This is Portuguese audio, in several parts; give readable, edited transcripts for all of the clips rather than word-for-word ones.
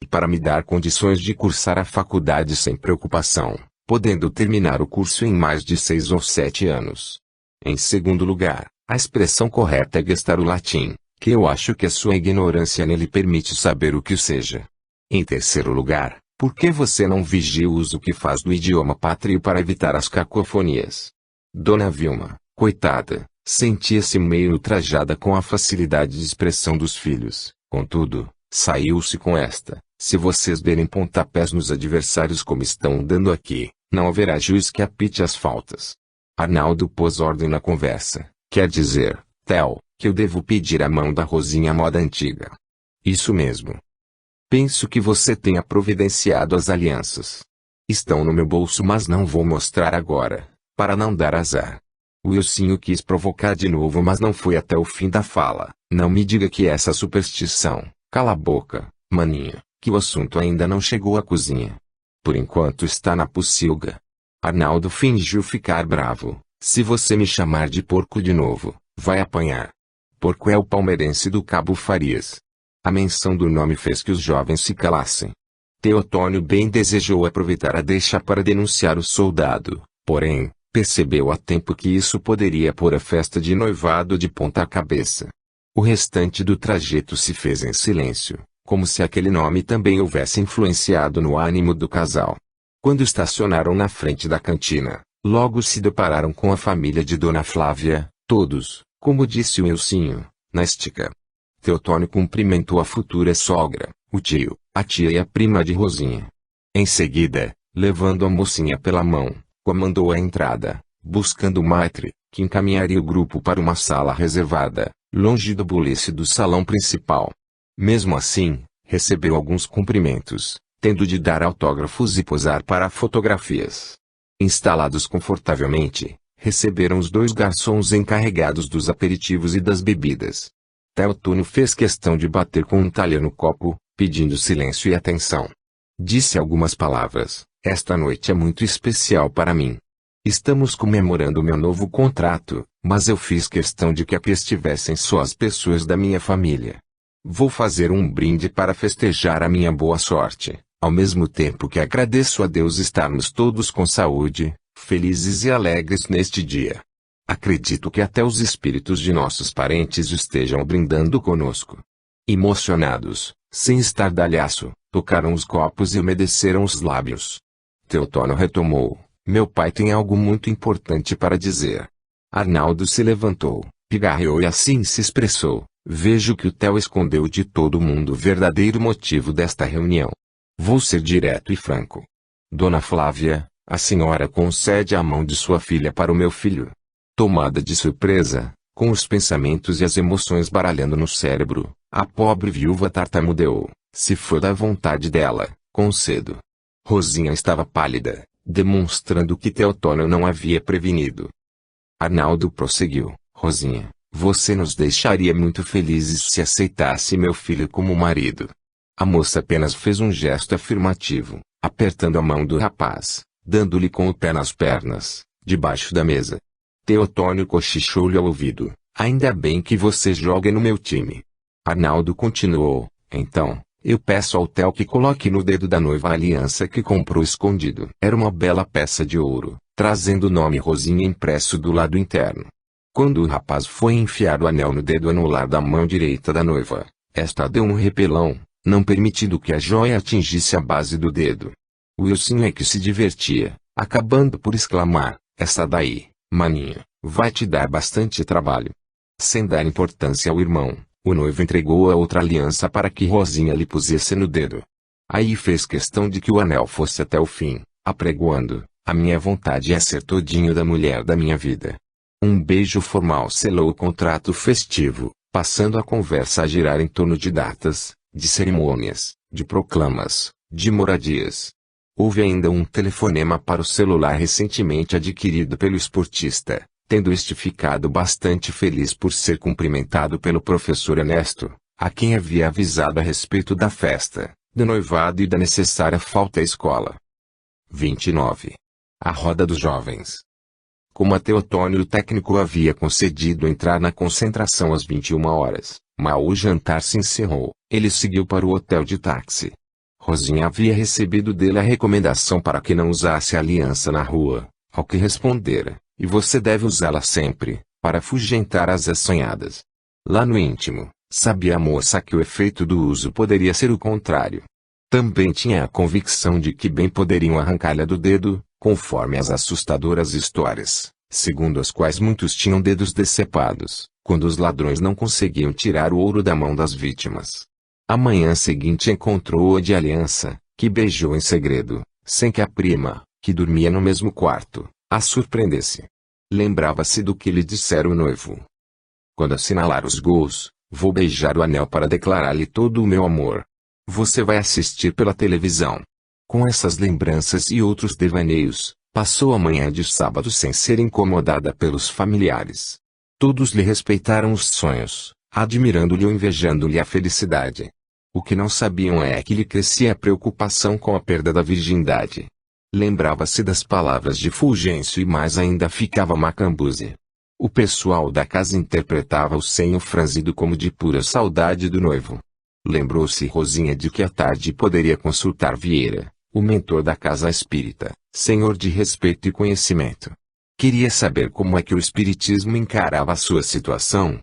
para me dar condições de cursar a faculdade sem preocupação, podendo terminar o curso em mais de 6 ou 7 anos. Em segundo lugar, a expressão correta é gestar o latim, que eu acho que a sua ignorância nele permite saber o que seja. Em terceiro lugar, por que você não vigia o uso que faz do idioma pátrio para evitar as cacofonias? Dona Vilma, coitada, sentia-se meio ultrajada com a facilidade de expressão dos filhos. Contudo, saiu-se com esta: se vocês derem pontapés nos adversários como estão dando aqui, não haverá juiz que apite as faltas. Arnaldo pôs ordem na conversa. Quer dizer, Theo, que eu devo pedir a mão da Rosinha à moda antiga. Isso mesmo. Penso que você tenha providenciado as alianças. Estão no meu bolso, mas não vou mostrar agora, para não dar azar. Wilsinho quis provocar de novo, mas não foi até o fim da fala. Não me diga que essa superstição. Cala a boca, maninho, que o assunto ainda não chegou à cozinha. Por enquanto está na pocilga. Arnaldo fingiu ficar bravo. Se você me chamar de porco de novo, vai apanhar. Porco é o palmeirense do Cabo Farias. A menção do nome fez que os jovens se calassem. Teotônio bem desejou aproveitar a deixa para denunciar o soldado, porém, percebeu a tempo que isso poderia pôr a festa de noivado de ponta cabeça. O restante do trajeto se fez em silêncio, como se aquele nome também houvesse influenciado no ânimo do casal. Quando estacionaram na frente da cantina, logo se depararam com a família de Dona Flávia, todos, como disse o Wilsinho, na estica. Teotônio cumprimentou a futura sogra, o tio, a tia e a prima de Rosinha. Em seguida, levando a mocinha pela mão, comandou a entrada, buscando o maitre, que encaminharia o grupo para uma sala reservada, longe do bulice do salão principal. Mesmo assim, recebeu alguns cumprimentos, tendo de dar autógrafos e posar para fotografias. Instalados confortavelmente, receberam os 2 garçons encarregados dos aperitivos e das bebidas. Teotônio fez questão de bater com um talher no copo, pedindo silêncio e atenção. Disse algumas palavras: esta noite é muito especial para mim. Estamos comemorando meu novo contrato, mas eu fiz questão de que aqui estivessem só as pessoas da minha família. Vou fazer um brinde para festejar a minha boa sorte, ao mesmo tempo que agradeço a Deus estarmos todos com saúde, felizes e alegres neste dia. Acredito que até os espíritos de nossos parentes estejam brindando conosco. Emocionados, sem estardalhaço, tocaram os copos e umedeceram os lábios. Teotônio retomou: meu pai tem algo muito importante para dizer. Arnaldo se levantou, pigarreou e assim se expressou: vejo que o Theo escondeu de todo mundo o verdadeiro motivo desta reunião. Vou ser direto e franco. Dona Flávia, a senhora concede a mão de sua filha para o meu filho. Tomada de surpresa, com os pensamentos e as emoções baralhando no cérebro, a pobre viúva tartamudeou: se for da vontade dela, concedo. Rosinha estava pálida, demonstrando que Teotônio não havia prevenido. Arnaldo prosseguiu: Rosinha, você nos deixaria muito felizes se aceitasse meu filho como marido. A moça apenas fez um gesto afirmativo, apertando a mão do rapaz, dando-lhe com o pé nas pernas, debaixo da mesa. Teotônio cochichou-lhe ao ouvido: ainda bem que você joga no meu time. Arnaldo continuou: então, eu peço ao Theo que coloque no dedo da noiva a aliança que comprou escondido. Era uma bela peça de ouro, trazendo o nome Rosinha impresso do lado interno. Quando o rapaz foi enfiar o anel no dedo anular da mão direita da noiva, esta deu um repelão, não permitindo que a joia atingisse a base do dedo. Wilson é que se divertia, acabando por exclamar: essa daí, maninho, vai te dar bastante trabalho. Sem dar importância ao irmão, o noivo entregou a outra aliança para que Rosinha lhe pusesse no dedo. Aí fez questão de que o anel fosse até o fim, apregoando: a minha vontade é ser todinho da mulher da minha vida. Um beijo formal selou o contrato festivo, passando a conversa a girar em torno de datas, de cerimônias, de proclamas, de moradias. Houve ainda um telefonema para o celular recentemente adquirido pelo esportista, tendo este ficado bastante feliz por ser cumprimentado pelo professor Ernesto, a quem havia avisado a respeito da festa, do noivado e da necessária falta à escola. 29. A roda dos jovens. Como a Teotônio o técnico havia concedido entrar na concentração às 21 horas, mal o jantar se encerrou, ele seguiu para o hotel de táxi. Rosinha havia recebido dele a recomendação para que não usasse a aliança na rua, ao que respondera, e você deve usá-la sempre, para afugentar as assanhadas. Lá no íntimo, sabia a moça que o efeito do uso poderia ser o contrário. Também tinha a convicção de que bem poderiam arrancá-la do dedo, conforme as assustadoras histórias, segundo as quais muitos tinham dedos decepados, quando os ladrões não conseguiam tirar o ouro da mão das vítimas. A manhã seguinte encontrou-a de aliança, que beijou em segredo, sem que a prima, que dormia no mesmo quarto, a surpreendesse. Lembrava-se do que lhe dissera o noivo. Quando assinalar os gols, vou beijar o anel para declarar-lhe todo o meu amor. Você vai assistir pela televisão. Com essas lembranças e outros devaneios, passou a manhã de sábado sem ser incomodada pelos familiares. Todos lhe respeitaram os sonhos, admirando-lhe ou invejando-lhe a felicidade. O que não sabiam é que lhe crescia a preocupação com a perda da virgindade. Lembrava-se das palavras de Fulgêncio e mais ainda ficava Macambúzia. O pessoal da casa interpretava o senho franzido como de pura saudade do noivo. Lembrou-se Rosinha de que à tarde poderia consultar Vieira, o mentor da casa espírita, senhor de respeito e conhecimento. Queria saber como é que o espiritismo encarava a sua situação.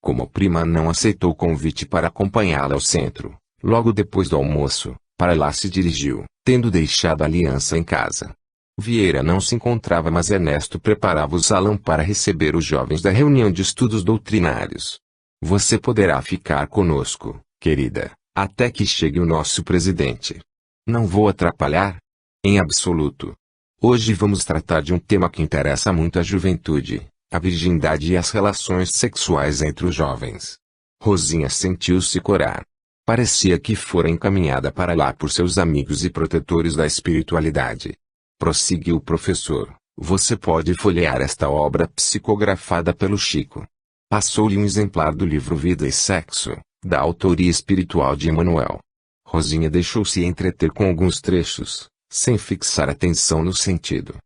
Como a prima não aceitou o convite para acompanhá-la ao centro, logo depois do almoço, para lá se dirigiu, tendo deixado a aliança em casa. Vieira não se encontrava, mas Ernesto preparava o salão para receber os jovens da reunião de estudos doutrinários. Você poderá ficar conosco, querida, até que chegue o nosso presidente. Não vou atrapalhar? Em absoluto. Hoje vamos tratar de um tema que interessa muito à juventude, a virgindade e as relações sexuais entre os jovens. Rosinha sentiu-se corar. Parecia que fora encaminhada para lá por seus amigos e protetores da espiritualidade. Prosseguiu o professor, você pode folhear esta obra psicografada pelo Chico. Passou-lhe um exemplar do livro Vida e Sexo, da autoria espiritual de Emmanuel. Rosinha deixou-se entreter com alguns trechos, sem fixar atenção no sentido.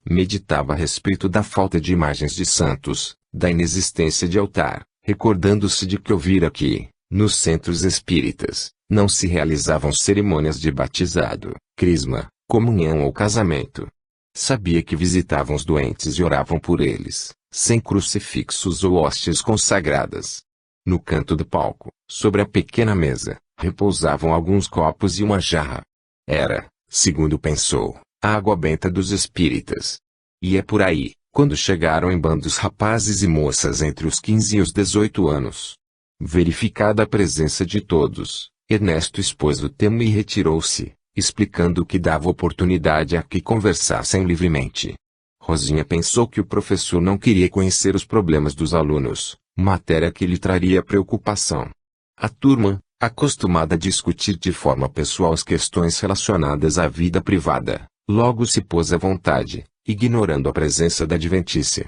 Meditava a respeito da falta de imagens de santos, da inexistência de altar, recordando-se de que ouvira que, nos centros espíritas, não se realizavam cerimônias de batizado, crisma, comunhão ou casamento. Sabia que visitavam os doentes e oravam por eles, sem crucifixos ou hóstias consagradas. No canto do palco, sobre a pequena mesa, repousavam alguns copos e uma jarra. Era, segundo pensou, a água benta dos espíritas. E é por aí, quando chegaram em bandos rapazes e moças entre os 15 e os 18 anos. Verificada a presença de todos, Ernesto expôs o tema e retirou-se, explicando que dava oportunidade a que conversassem livremente. Rosinha pensou que o professor não queria conhecer os problemas dos alunos, matéria que lhe traria preocupação. A turma, acostumada a discutir de forma pessoal as questões relacionadas à vida privada, logo se pôs à vontade, ignorando a presença da adventícia.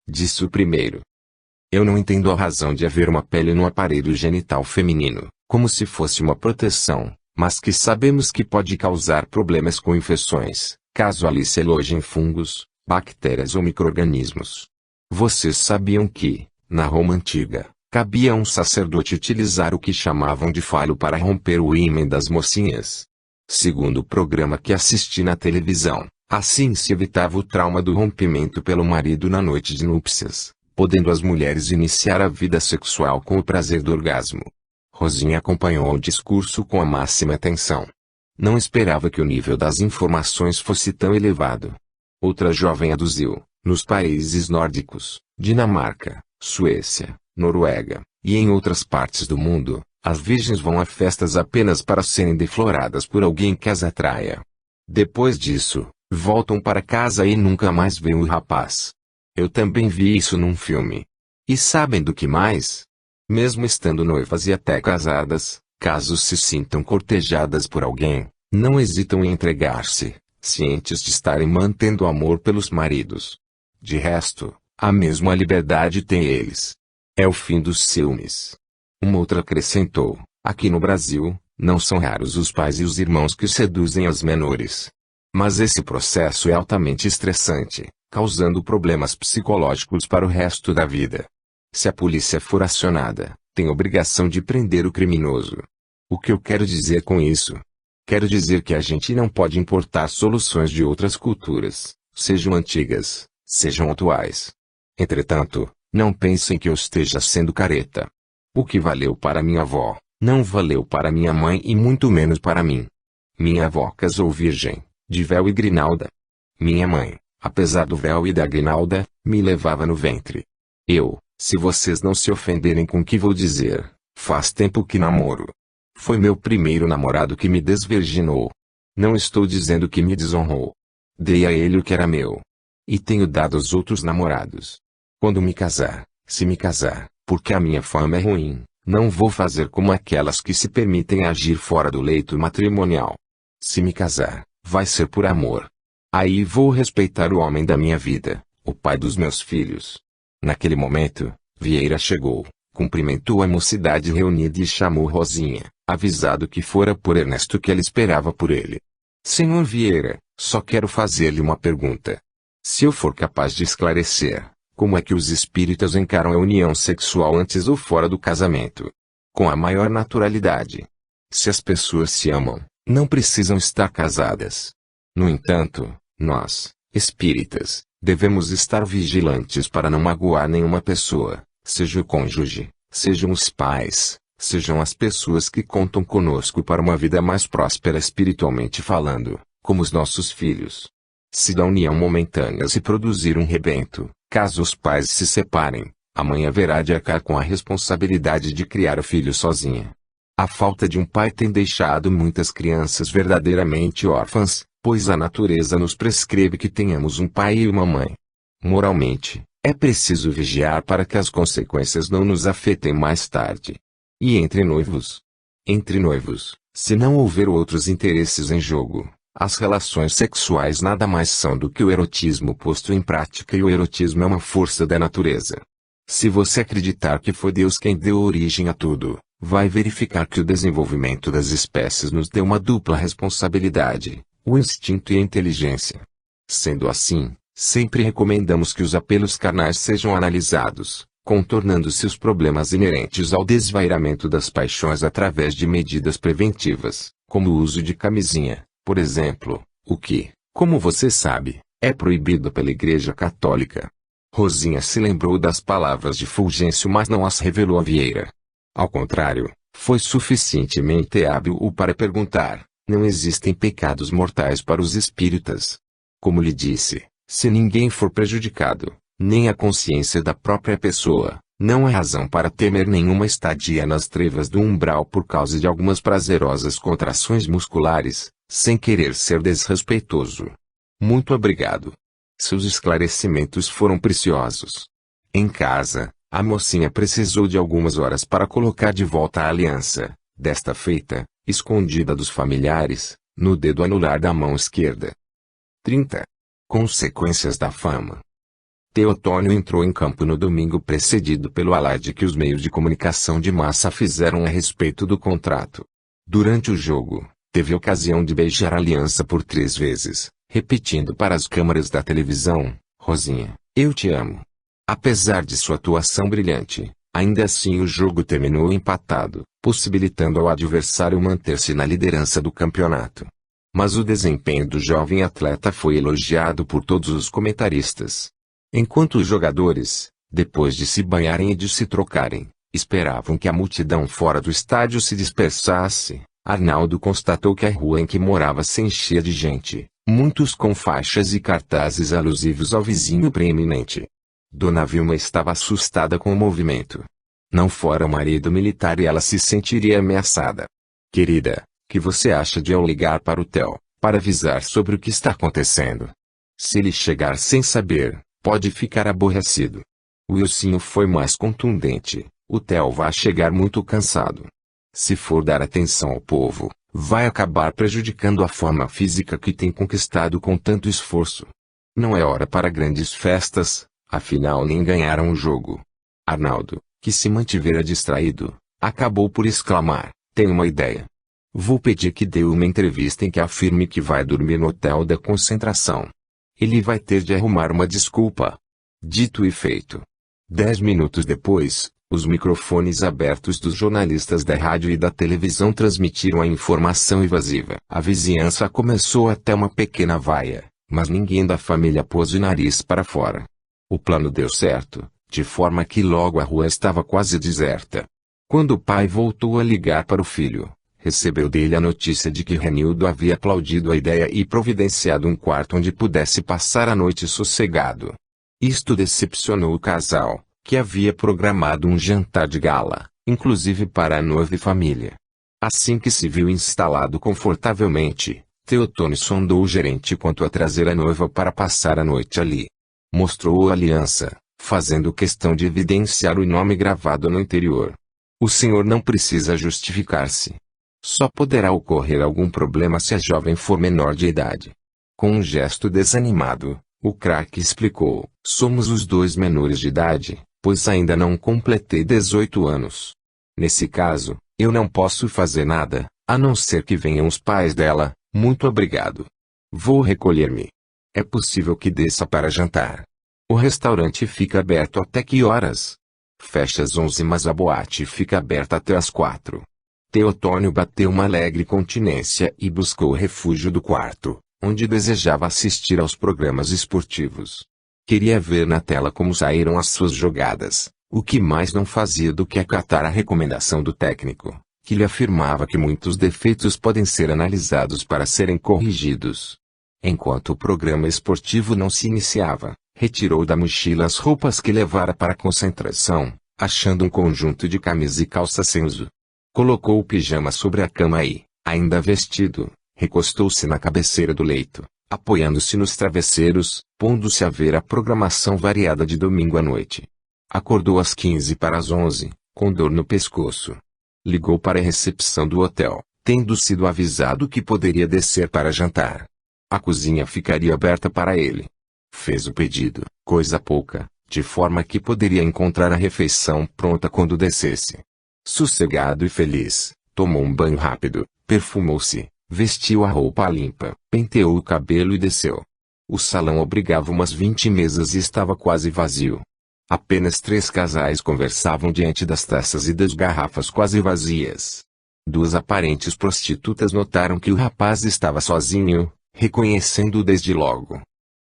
Disse o primeiro. Eu não entendo a razão de haver uma pele no aparelho genital feminino, como se fosse uma proteção, mas que sabemos que pode causar problemas com infecções, caso ali se alojem fungos, bactérias ou micro-organismos. Vocês sabiam que, na Roma antiga, cabia a um sacerdote utilizar o que chamavam de falho para romper o ímen das mocinhas? Segundo o programa que assisti na televisão, assim se evitava o trauma do rompimento pelo marido na noite de núpcias, podendo as mulheres iniciar a vida sexual com o prazer do orgasmo. Rosinha acompanhou o discurso com a máxima atenção. Não esperava que o nível das informações fosse tão elevado. Outra jovem aduziu, nos países nórdicos, Dinamarca, Suécia, Noruega, e em outras partes do mundo, as virgens vão a festas apenas para serem defloradas por alguém que as atraia. Depois disso, voltam para casa e nunca mais veem o rapaz. Eu também vi isso num filme. E sabem do que mais? Mesmo estando noivas e até casadas, caso se sintam cortejadas por alguém, não hesitam em entregar-se, cientes de estarem mantendo amor pelos maridos. De resto, a mesma liberdade têm eles. É o fim dos ciúmes. Uma outra acrescentou, aqui no Brasil, não são raros os pais e os irmãos que seduzem as menores. Mas esse processo é altamente estressante, causando problemas psicológicos para o resto da vida. Se a polícia for acionada, tem obrigação de prender o criminoso. O que eu quero dizer com isso? Quero dizer que a gente não pode importar soluções de outras culturas, sejam antigas, sejam atuais. Entretanto, não pensem que eu esteja sendo careta. O que valeu para minha avó, não valeu para minha mãe e muito menos para mim. Minha avó casou virgem, de véu e grinalda. Minha mãe, apesar do véu e da grinalda, me levava no ventre. Eu, se vocês não se ofenderem com o que vou dizer, faz tempo que namoro. Foi meu primeiro namorado que me desvirginou. Não estou dizendo que me desonrou. Dei a ele o que era meu. E tenho dado aos outros namorados. Quando me casar, se me casar, porque a minha fama é ruim, não vou fazer como aquelas que se permitem agir fora do leito matrimonial. Se me casar, vai ser por amor. Aí vou respeitar o homem da minha vida, o pai dos meus filhos. Naquele momento, Vieira chegou, cumprimentou a mocidade reunida e chamou Rosinha, avisado que fora por Ernesto que ela esperava por ele. Senhor Vieira, só quero fazer-lhe uma pergunta. Se eu for capaz de esclarecer, como é que os espíritas encaram a união sexual antes ou fora do casamento? Com a maior naturalidade. Se as pessoas se amam, não precisam estar casadas. No entanto, nós, espíritas, devemos estar vigilantes para não magoar nenhuma pessoa, seja o cônjuge, sejam os pais, sejam as pessoas que contam conosco para uma vida mais próspera espiritualmente falando, como os nossos filhos. Se da união momentânea se produzir um rebento, caso os pais se separem, a mãe haverá de arcar com a responsabilidade de criar o filho sozinha. A falta de um pai tem deixado muitas crianças verdadeiramente órfãs, pois a natureza nos prescreve que tenhamos um pai e uma mãe. Moralmente, é preciso vigiar para que as consequências não nos afetem mais tarde. E entre noivos? Entre noivos, se não houver outros interesses em jogo, as relações sexuais nada mais são do que o erotismo posto em prática, e o erotismo é uma força da natureza. Se você acreditar que foi Deus quem deu origem a tudo, vai verificar que o desenvolvimento das espécies nos deu uma dupla responsabilidade, o instinto e a inteligência. Sendo assim, sempre recomendamos que os apelos carnais sejam analisados, contornando-se os problemas inerentes ao desvairamento das paixões através de medidas preventivas, como o uso de camisinha, por exemplo, o que, como você sabe, é proibido pela Igreja Católica. Rosinha se lembrou das palavras de Fulgêncio, mas não as revelou a Vieira. Ao contrário, foi suficientemente hábil para perguntar: não existem pecados mortais para os espíritas? Como lhe disse, se ninguém for prejudicado, nem a consciência da própria pessoa, não há razão para temer nenhuma estadia nas trevas do umbral por causa de algumas prazerosas contrações musculares, sem querer ser desrespeitoso. Muito obrigado. Seus esclarecimentos foram preciosos. Em casa, a mocinha precisou de algumas horas para colocar de volta a aliança, desta feita, escondida dos familiares, no dedo anular da mão esquerda. 30. Consequências da fama. Teotônio entrou em campo no domingo precedido pelo alarde que os meios de comunicação de massa fizeram a respeito do contrato. Durante o jogo, teve ocasião de beijar a aliança por 3 vezes, repetindo para as câmaras da televisão: Rosinha, eu te amo. Apesar de sua atuação brilhante, ainda assim o jogo terminou empatado, possibilitando ao adversário manter-se na liderança do campeonato. Mas o desempenho do jovem atleta foi elogiado por todos os comentaristas. Enquanto os jogadores, depois de se banharem e de se trocarem, esperavam que a multidão fora do estádio se dispersasse, Arnaldo constatou que a rua em que morava se enchia de gente, muitos com faixas e cartazes alusivos ao vizinho preeminente. Dona Vilma estava assustada com o movimento. Não fora o marido militar e ela se sentiria ameaçada. Querida, que você acha de eu ligar para o Theo, para avisar sobre o que está acontecendo? Se ele chegar sem saber, pode ficar aborrecido. Wilsinho foi mais contundente: o Theo vai chegar muito cansado. Se for dar atenção ao povo, vai acabar prejudicando a forma física que tem conquistado com tanto esforço. Não é hora para grandes festas, afinal nem ganharam o jogo. Arnaldo, que se mantivera distraído, acabou por exclamar: tenho uma ideia. Vou pedir que dê uma entrevista em que afirme que vai dormir no hotel da concentração. Ele vai ter de arrumar uma desculpa. Dito e feito. 10 minutos depois, Os microfones abertos dos jornalistas da rádio e da televisão transmitiram a informação invasiva. A vizinhança começou até uma pequena vaia, mas ninguém da família pôs o nariz para fora. O plano deu certo, de forma que logo a rua estava quase deserta. Quando o pai voltou a ligar para o filho, recebeu dele a notícia de que Renildo havia aplaudido a ideia e providenciado um quarto onde pudesse passar a noite sossegado. Isto decepcionou o casal, que havia programado um jantar de gala, inclusive para a noiva e família. Assim que se viu instalado confortavelmente, Teotônio sondou o gerente quanto a trazer a noiva para passar a noite ali. Mostrou a aliança, fazendo questão de evidenciar o nome gravado no interior. O senhor não precisa justificar-se. Só poderá ocorrer algum problema se a jovem for menor de idade. Com um gesto desanimado, o craque explicou: somos os dois menores de idade, pois ainda não completei 18 anos. Nesse caso, eu não posso fazer nada, a não ser que venham os pais dela. Muito obrigado. Vou recolher-me. É possível que desça para jantar. O restaurante fica aberto até que horas? Fecha às 11, mas a boate fica aberta até às 4. Teotônio bateu uma alegre continência e buscou o refúgio do quarto, onde desejava assistir aos programas esportivos. Queria ver na tela como saíram as suas jogadas, o que mais não fazia do que acatar a recomendação do técnico, que lhe afirmava que muitos defeitos podem ser analisados para serem corrigidos. Enquanto o programa esportivo não se iniciava, retirou da mochila as roupas que levara para a concentração, achando um conjunto de camisa e calça sem uso. Colocou o pijama sobre a cama e, ainda vestido, recostou-se na cabeceira do leito, apoiando-se nos travesseiros, pondo-se a ver a programação variada de domingo à noite. Acordou às 15 para as 11, com dor no pescoço. Ligou para a recepção do hotel, tendo sido avisado que poderia descer para jantar. A cozinha ficaria aberta para ele. Fez o pedido, coisa pouca, de forma que poderia encontrar a refeição pronta quando descesse. Sossegado e feliz, tomou um banho rápido, perfumou-se, vestiu a roupa limpa, penteou o cabelo e desceu. O salão abrigava umas 20 mesas e estava quase vazio. Apenas 3 casais conversavam diante das taças e das garrafas quase vazias. 2 aparentes prostitutas notaram que o rapaz estava sozinho, reconhecendo-o desde logo.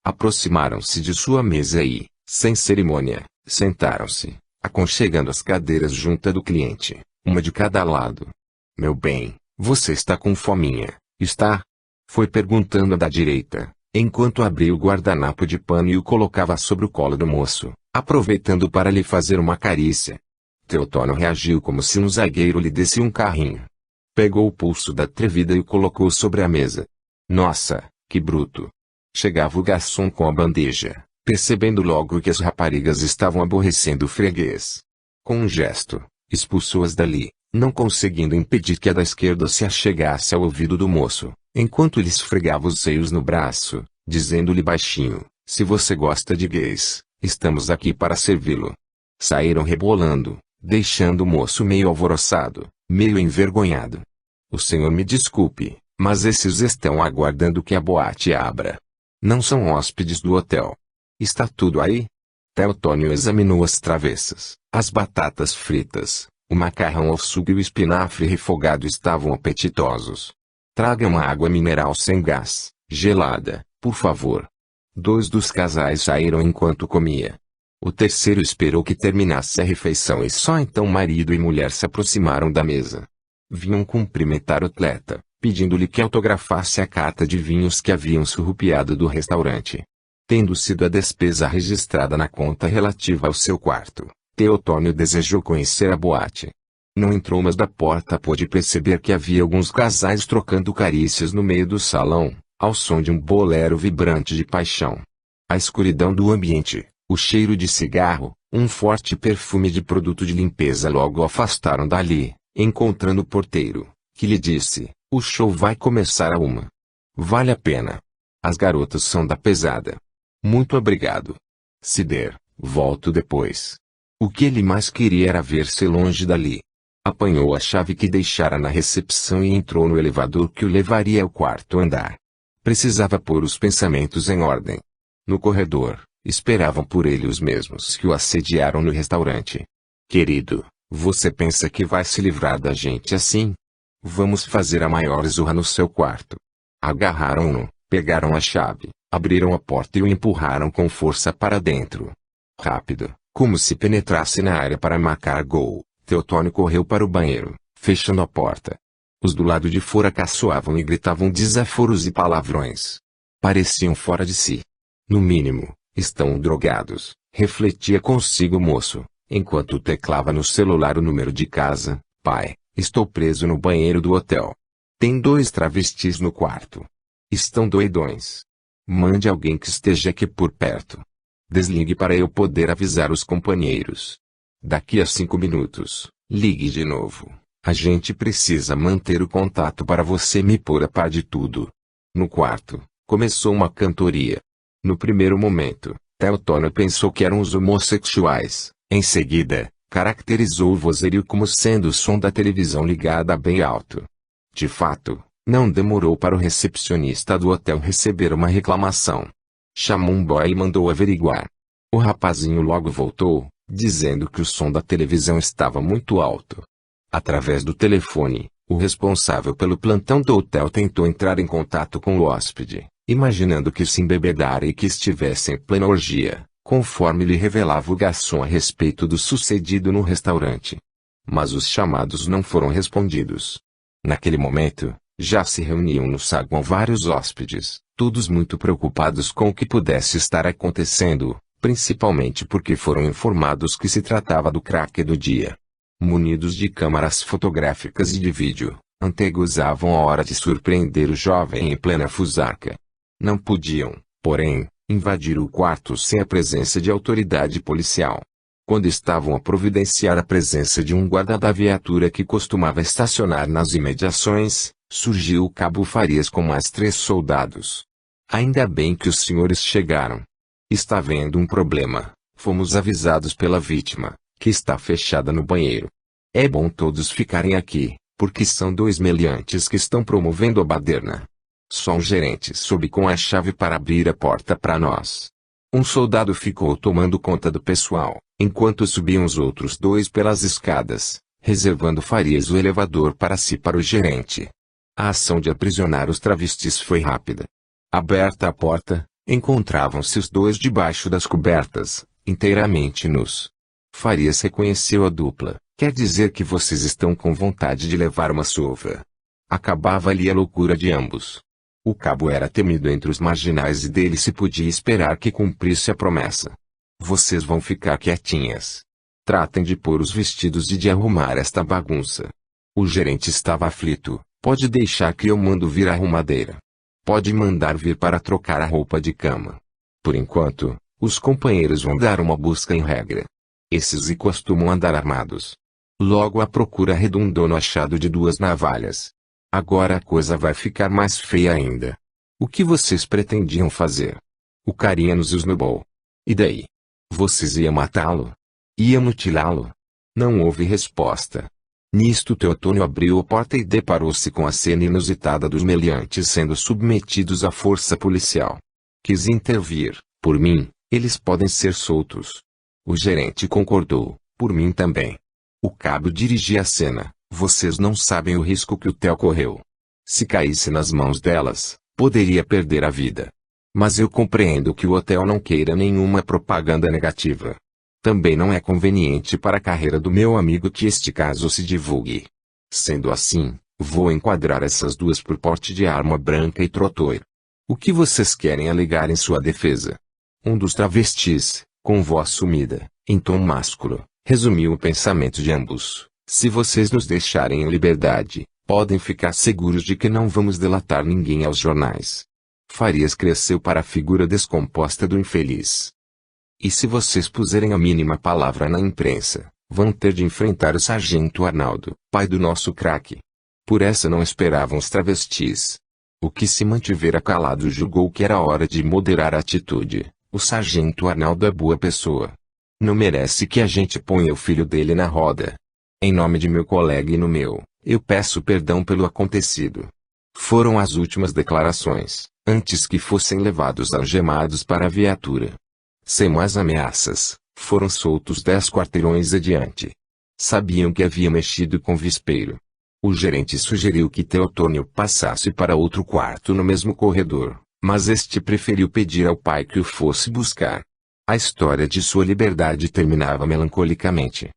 Aproximaram-se de sua mesa e, sem cerimônia, sentaram-se, aconchegando as cadeiras junto do cliente, uma de cada lado. Meu bem, você está com fominha, está? Foi perguntando a da direita, enquanto abria o guardanapo de pano e o colocava sobre o colo do moço, aproveitando para lhe fazer uma carícia. Teotônio reagiu como se um zagueiro lhe desse um carrinho. Pegou o pulso da atrevida e o colocou sobre a mesa. Nossa, que bruto! Chegava o garçom com a bandeja, percebendo logo que as raparigas estavam aborrecendo o freguês. Com um gesto, expulsou-as dali, não conseguindo impedir que a da esquerda se achegasse ao ouvido do moço, enquanto lhe esfregava os seios no braço, dizendo-lhe baixinho: se você gosta de gays, estamos aqui para servi-lo. Saíram rebolando, deixando o moço meio alvoroçado, meio envergonhado. O senhor me desculpe, mas esses estão aguardando que a boate abra. Não são hóspedes do hotel. Está tudo aí? Teotônio examinou as travessas, as batatas fritas, o macarrão ao sugo e o espinafre refogado estavam apetitosos. Traga uma água mineral sem gás, gelada, por favor. 2 dos casais saíram enquanto comia. O terceiro esperou que terminasse a refeição e só então marido e mulher se aproximaram da mesa. Vinham cumprimentar o atleta, pedindo-lhe que autografasse a carta de vinhos que haviam surrupiado do restaurante. Tendo sido a despesa registrada na conta relativa ao seu quarto, Teotônio desejou conhecer a boate. Não entrou, mas da porta pôde perceber que havia alguns casais trocando carícias no meio do salão, ao som de um bolero vibrante de paixão. A escuridão do ambiente, o cheiro de cigarro, um forte perfume de produto de limpeza logo o afastaram dali, encontrando o porteiro, que lhe disse: o show vai começar a 1. Vale a pena. As garotas são da pesada. Muito obrigado. Se der, volto depois. O que ele mais queria era ver-se longe dali. Apanhou a chave que deixara na recepção e entrou no elevador que o levaria ao quarto andar. Precisava pôr os pensamentos em ordem. No corredor, esperavam por ele os mesmos que o assediaram no restaurante. Querido, você pensa que vai se livrar da gente assim? Vamos fazer a maior zorra no seu quarto. Agarraram-no, pegaram a chave, abriram a porta e o empurraram com força para dentro. Rápido, como se penetrasse na área para marcar gol, Teotônio correu para o banheiro, fechando a porta. Os do lado de fora caçoavam e gritavam desaforos e palavrões. Pareciam fora de si. No mínimo, estão drogados, refletia consigo o moço, enquanto teclava no celular o número de casa. Pai, estou preso no banheiro do hotel. Tem 2 travestis no quarto. Estão doidões. Mande alguém que esteja aqui por perto. Desligue para eu poder avisar os companheiros. Daqui a 5 minutos, ligue de novo. A gente precisa manter o contato para você me pôr a par de tudo. No quarto, começou uma cantoria. No primeiro momento, Teotônio pensou que eram os homossexuais. Em seguida, caracterizou o vozerio como sendo o som da televisão ligada bem alto. De fato, não demorou para o recepcionista do hotel receber uma reclamação. Chamou um boy e mandou averiguar. O rapazinho logo voltou, dizendo que o som da televisão estava muito alto. Através do telefone, o responsável pelo plantão do hotel tentou entrar em contato com o hóspede, imaginando que se embebedara e que estivesse em plena orgia, conforme lhe revelava o garçom a respeito do sucedido no restaurante. Mas os chamados não foram respondidos. Naquele momento, já se reuniam no saguão vários hóspedes, todos muito preocupados com o que pudesse estar acontecendo, principalmente porque foram informados que se tratava do craque do dia. Munidos de câmaras fotográficas e de vídeo, antegozavam a hora de surpreender o jovem em plena fusarca. Não podiam, porém, invadir o quarto sem a presença de autoridade policial. Quando estavam a providenciar a presença de um guarda da viatura que costumava estacionar nas imediações, surgiu o cabo Farias com mais 3 soldados. Ainda bem que os senhores chegaram. Está havendo um problema, fomos avisados pela vítima, que está fechada no banheiro. É bom todos ficarem aqui, porque são 2 meliantes que estão promovendo a baderna. Só um gerente soube com a chave para abrir a porta para nós. Um soldado ficou tomando conta do pessoal, enquanto subiam os outros 2 pelas escadas, reservando Farias o elevador para si para o gerente. A ação de aprisionar os travestis foi rápida. Aberta a porta, encontravam-se os 2 debaixo das cobertas, inteiramente nus. Farias reconheceu a dupla. Quer dizer que vocês estão com vontade de levar uma surra. Acabava ali a loucura de ambos. O cabo era temido entre os marginais e dele se podia esperar que cumprisse a promessa. Vocês vão ficar quietinhas. Tratem de pôr os vestidos e de arrumar esta bagunça. O gerente estava aflito. Pode deixar que eu mando vir a arrumadeira. Pode mandar vir para trocar a roupa de cama. Por enquanto, os companheiros vão dar uma busca em regra. Esses costumam andar armados. Logo a procura redundou no achado de 2 navalhas. Agora a coisa vai ficar mais feia ainda. O que vocês pretendiam fazer? O carinha nos esnobou. E daí? Vocês iam matá-lo? Iam mutilá-lo? Não houve resposta. Nisto Teotônio abriu a porta e deparou-se com a cena inusitada dos meliantes sendo submetidos à força policial. Quis intervir. Por mim, eles podem ser soltos. O gerente concordou. Por mim também. O cabo dirigia a cena. Vocês não sabem o risco que o Theo correu. Se caísse nas mãos delas, poderia perder a vida. Mas eu compreendo que o hotel não queira nenhuma propaganda negativa. Também não é conveniente para a carreira do meu amigo que este caso se divulgue. Sendo assim, vou enquadrar essas 2 por porte de arma branca e trotoir. O que vocês querem alegar em sua defesa? Um dos travestis, com voz sumida, em tom másculo, resumiu o pensamento de ambos. Se vocês nos deixarem em liberdade, podem ficar seguros de que não vamos delatar ninguém aos jornais. Farias cresceu para a figura descomposta do infeliz. E se vocês puserem a mínima palavra na imprensa, vão ter de enfrentar o sargento Arnaldo, pai do nosso craque. Por essa não esperavam os travestis. O que se mantivera calado julgou que era hora de moderar a atitude. O sargento Arnaldo é boa pessoa. Não merece que a gente ponha o filho dele na roda. Em nome de meu colega e no meu, eu peço perdão pelo acontecido. Foram as últimas declarações, antes que fossem levados algemados para a viatura. Sem mais ameaças, foram soltos 10 quarteirões adiante. Sabiam que havia mexido com o vespeiro. O gerente sugeriu que Teotônio passasse para outro quarto no mesmo corredor, mas este preferiu pedir ao pai que o fosse buscar. A história de sua liberdade terminava melancolicamente.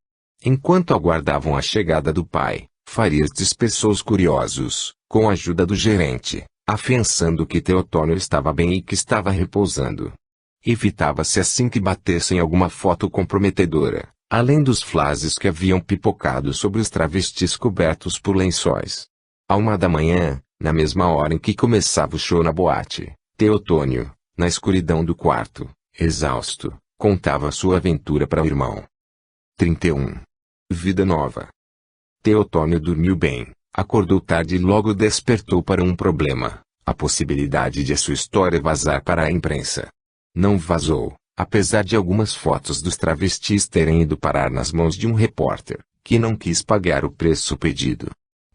Enquanto aguardavam a chegada do pai, Farias dispersou os curiosos, com a ajuda do gerente, afiançando que Teotônio estava bem e que estava repousando. Evitava-se assim que batessem alguma foto comprometedora, além dos flashes que haviam pipocado sobre os travestis cobertos por lençóis. À 1 da manhã, na mesma hora em que começava o show na boate, Teotônio, na escuridão do quarto, exausto, contava sua aventura para o irmão. 31. Vida nova. Teotônio dormiu bem, acordou tarde e logo despertou para um problema: a possibilidade de a sua história vazar para a imprensa. Não vazou, apesar de algumas fotos dos travestis terem ido parar nas mãos de um repórter, que não quis pagar o preço pedido.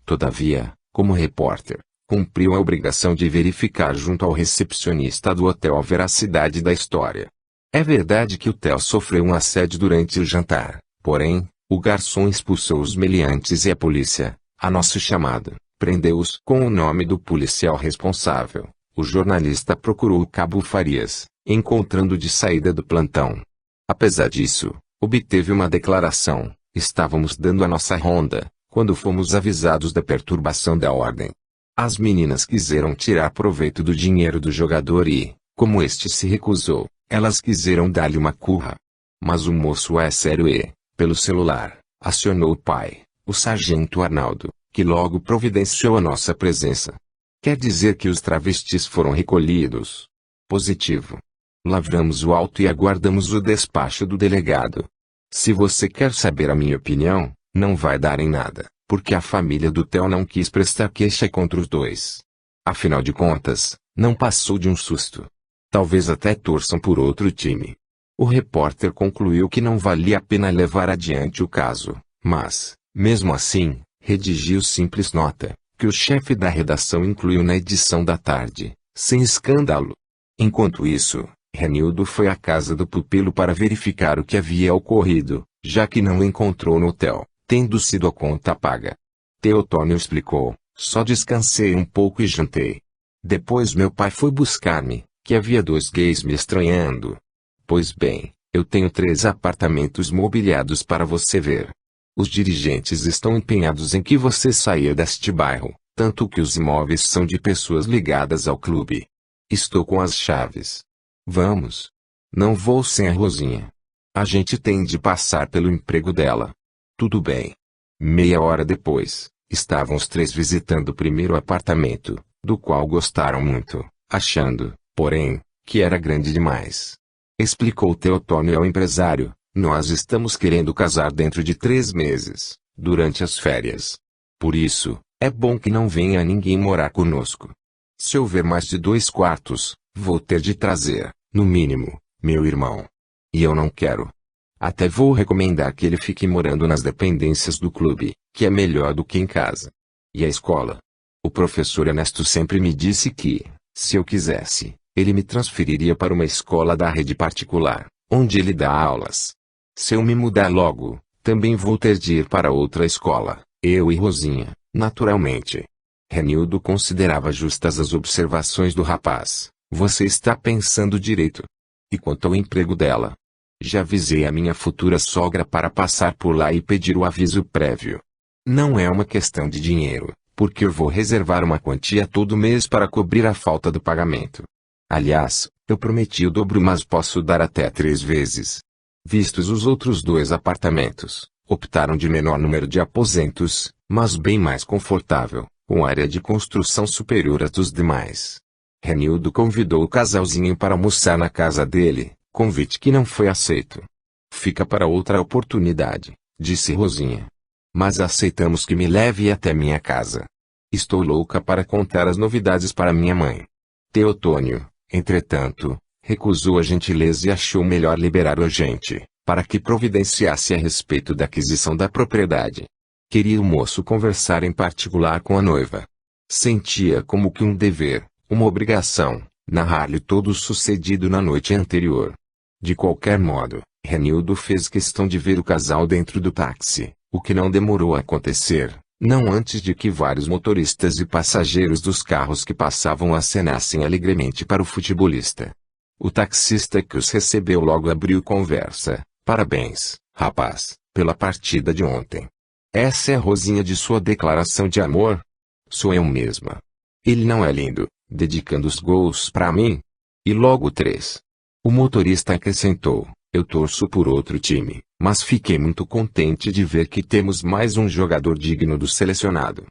Todavia, como repórter, cumpriu a obrigação de verificar junto ao recepcionista do hotel a veracidade da história. É verdade que o Theo sofreu um assédio durante o jantar, porém, o garçom expulsou os meliantes e a polícia, a nosso chamado, prendeu-os com o nome do policial responsável. O jornalista procurou o cabo Farias, encontrando de saída do plantão. Apesar disso, obteve uma declaração: estávamos dando a nossa ronda, quando fomos avisados da perturbação da ordem. As meninas quiseram tirar proveito do dinheiro do jogador e, como este se recusou, elas quiseram dar-lhe uma curra. Mas o moço é sério e, pelo celular, acionou o pai, o sargento Arnaldo, que logo providenciou a nossa presença. Quer dizer que os travestis foram recolhidos? Positivo. Lavramos o auto e aguardamos o despacho do delegado. Se você quer saber a minha opinião, não vai dar em nada, porque a família do Theo não quis prestar queixa contra os dois. Afinal de contas, não passou de um susto. Talvez até torçam por outro time. O repórter concluiu que não valia a pena levar adiante o caso, mas, mesmo assim, redigiu simples nota, que o chefe da redação incluiu na edição da tarde, sem escândalo. Enquanto isso, Renildo foi à casa do pupilo para verificar o que havia ocorrido, já que não o encontrou no hotel, tendo sido a conta paga. Teotônio explicou: só descansei um pouco e jantei. Depois meu pai foi buscar-me, que havia 2 gays me estranhando. Pois bem, eu tenho 3 apartamentos mobiliados para você ver. Os dirigentes estão empenhados em que você saia deste bairro, tanto que os imóveis são de pessoas ligadas ao clube. Estou com as chaves. Vamos. Não vou sem a Rosinha. A gente tem de passar pelo emprego dela. Tudo bem. Meia hora depois, estavam os 3 visitando o primeiro apartamento, do qual gostaram muito, achando, porém, que era grande demais. Explicou Teotônio ao empresário: nós estamos querendo casar dentro de 3 meses, durante as férias. Por isso, é bom que não venha ninguém morar conosco. Se houver mais de 2 quartos, vou ter de trazer, no mínimo, meu irmão. E eu não quero. Até vou recomendar que ele fique morando nas dependências do clube, que é melhor do que em casa. E a escola? O professor Ernesto sempre me disse que, se eu quisesse, ele me transferiria para uma escola da rede particular, onde ele dá aulas. Se eu me mudar logo, também vou ter de ir para outra escola, eu e Rosinha, naturalmente. Renildo considerava justas as observações do rapaz. Você está pensando direito. E quanto ao emprego dela? Já avisei a minha futura sogra para passar por lá e pedir o aviso prévio. Não é uma questão de dinheiro, porque eu vou reservar uma quantia todo mês para cobrir a falta do pagamento. Aliás, eu prometi o dobro, mas posso dar até 3 vezes. Vistos os outros 2 apartamentos, optaram de menor número de aposentos, mas bem mais confortável, com área de construção superior à dos demais. Renildo convidou o casalzinho para almoçar na casa dele, convite que não foi aceito. Fica para outra oportunidade, disse Rosinha. Mas aceitamos que me leve até minha casa. Estou louca para contar as novidades para minha mãe. Teotônio, entretanto, recusou a gentileza e achou melhor liberar o agente, para que providenciasse a respeito da aquisição da propriedade. Queria o moço conversar em particular com a noiva. Sentia como que um dever, uma obrigação, narrar-lhe todo o sucedido na noite anterior. De qualquer modo, Renildo fez questão de ver o casal dentro do táxi, O que não demorou a acontecer, não antes de que vários motoristas e passageiros dos carros que passavam acenassem alegremente para o futebolista. O taxista que os recebeu logo abriu conversa. Parabéns, rapaz, pela partida de ontem. Essa é a Rosinha de sua declaração de amor? Sou eu mesma. Ele não é lindo, dedicando os gols para mim? E logo 3. O motorista acrescentou, eu torço por outro time, mas fiquei muito contente de ver que temos mais um jogador digno do selecionado.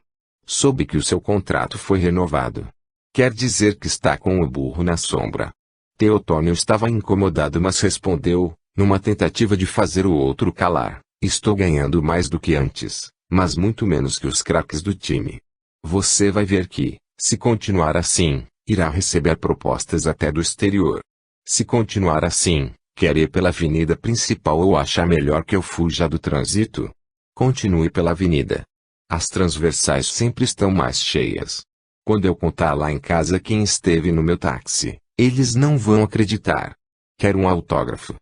Soube que o seu contrato foi renovado. Quer dizer que está com o burro na sombra. Teotônio estava incomodado, mas respondeu, numa tentativa de fazer o outro calar, estou ganhando mais do que antes, mas muito menos que os craques do time. Você vai ver que, se continuar assim, irá receber propostas até do exterior. Se continuar assim, quer ir pela avenida principal ou acha melhor que eu fuja do trânsito? Continue pela avenida. As transversais sempre estão mais cheias. Quando eu contar lá em casa quem esteve no meu táxi, eles não vão acreditar. Quero um autógrafo.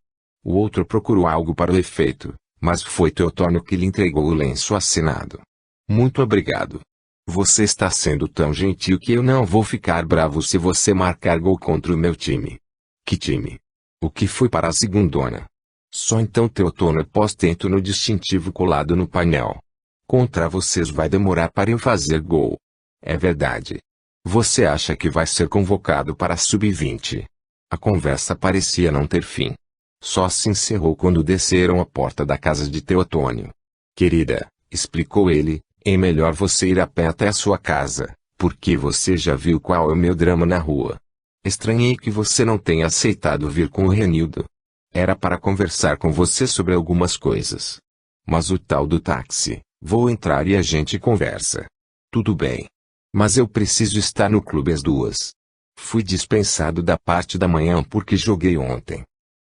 O outro procurou algo para o efeito, mas foi Teotônio que lhe entregou o lenço assinado. Muito obrigado. Você está sendo tão gentil que eu não vou ficar bravo se você marcar gol contra o meu time. Que time? O que foi para a segundona? Só então Teotônio pós-tento no distintivo colado no painel. Contra vocês vai demorar para eu fazer gol. É verdade. Você acha que vai ser convocado para a sub-20? A conversa parecia não ter fim. Só se encerrou quando desceram a porta da casa de Teotônio. Querida, explicou ele, é melhor você ir a pé até a sua casa, porque você já viu qual é o meu drama na rua. Estranhei que você não tenha aceitado vir com o Renildo. Era para conversar com você sobre algumas coisas. Mas o tal do táxi, vou entrar e a gente conversa. Tudo bem. Mas eu preciso estar no clube às 2. Fui dispensado da parte da manhã porque joguei ontem.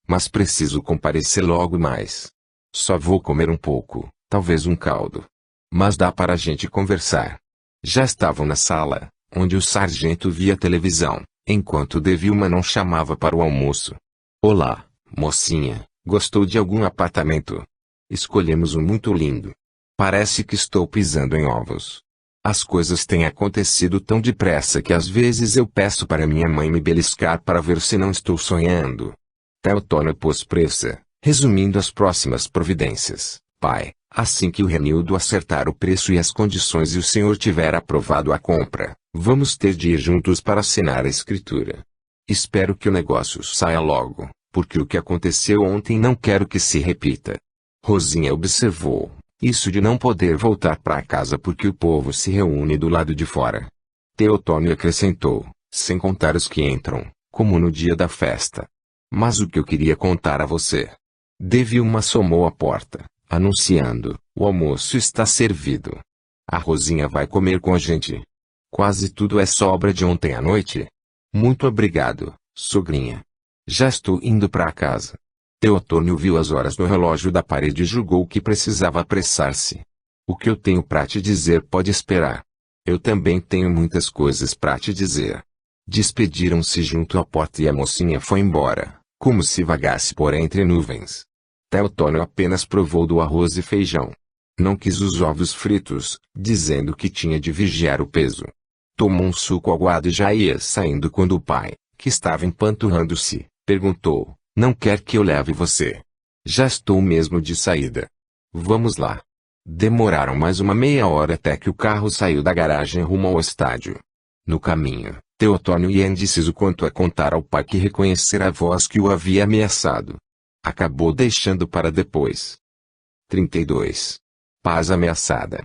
Mas preciso comparecer logo mais. Só vou comer um pouco, talvez um caldo. Mas dá para a gente conversar. Já estavam na sala, onde o sargento via televisão, enquanto De Vilma não chamava para o almoço. Olá, mocinha, gostou de algum apartamento? Escolhemos um muito lindo. Parece que estou pisando em ovos. As coisas têm acontecido tão depressa que às vezes eu peço para minha mãe me beliscar para ver se não estou sonhando. Teotônio pôs pressa, resumindo as próximas providências. Pai, assim que o Renildo acertar o preço e as condições e o senhor tiver aprovado a compra, vamos ter de ir juntos para assinar a escritura. Espero que o negócio saia logo, porque o que aconteceu ontem não quero que se repita. Rosinha observou. Isso de não poder voltar para casa porque o povo se reúne do lado de fora. Teotônio acrescentou, sem contar os que entram, como no dia da festa. Mas o que eu queria contar a você. De Vilma assomou a porta, anunciando, o almoço está servido. A Rosinha vai comer com a gente. Quase tudo é sobra de ontem à noite. Muito obrigado, sogrinha. Já estou indo para casa. Teotônio viu as horas no relógio da parede e julgou que precisava apressar-se. O que eu tenho para te dizer pode esperar. Eu também tenho muitas coisas para te dizer. Despediram-se junto à porta e a mocinha foi embora, como se vagasse por entre nuvens. Teotônio apenas provou do arroz e feijão. Não quis os ovos fritos, dizendo que tinha de vigiar o peso. Tomou um suco aguado e já ia saindo quando o pai, que estava empanturrando-se, perguntou. Não quer que eu leve você? Já estou mesmo de saída. Vamos lá. Demoraram mais uma meia hora até que o carro saiu da garagem rumo ao estádio. No caminho, Teotônio ia indeciso quanto a contar ao pai que reconhecer a voz que o havia ameaçado. Acabou deixando para depois. 32. Paz ameaçada.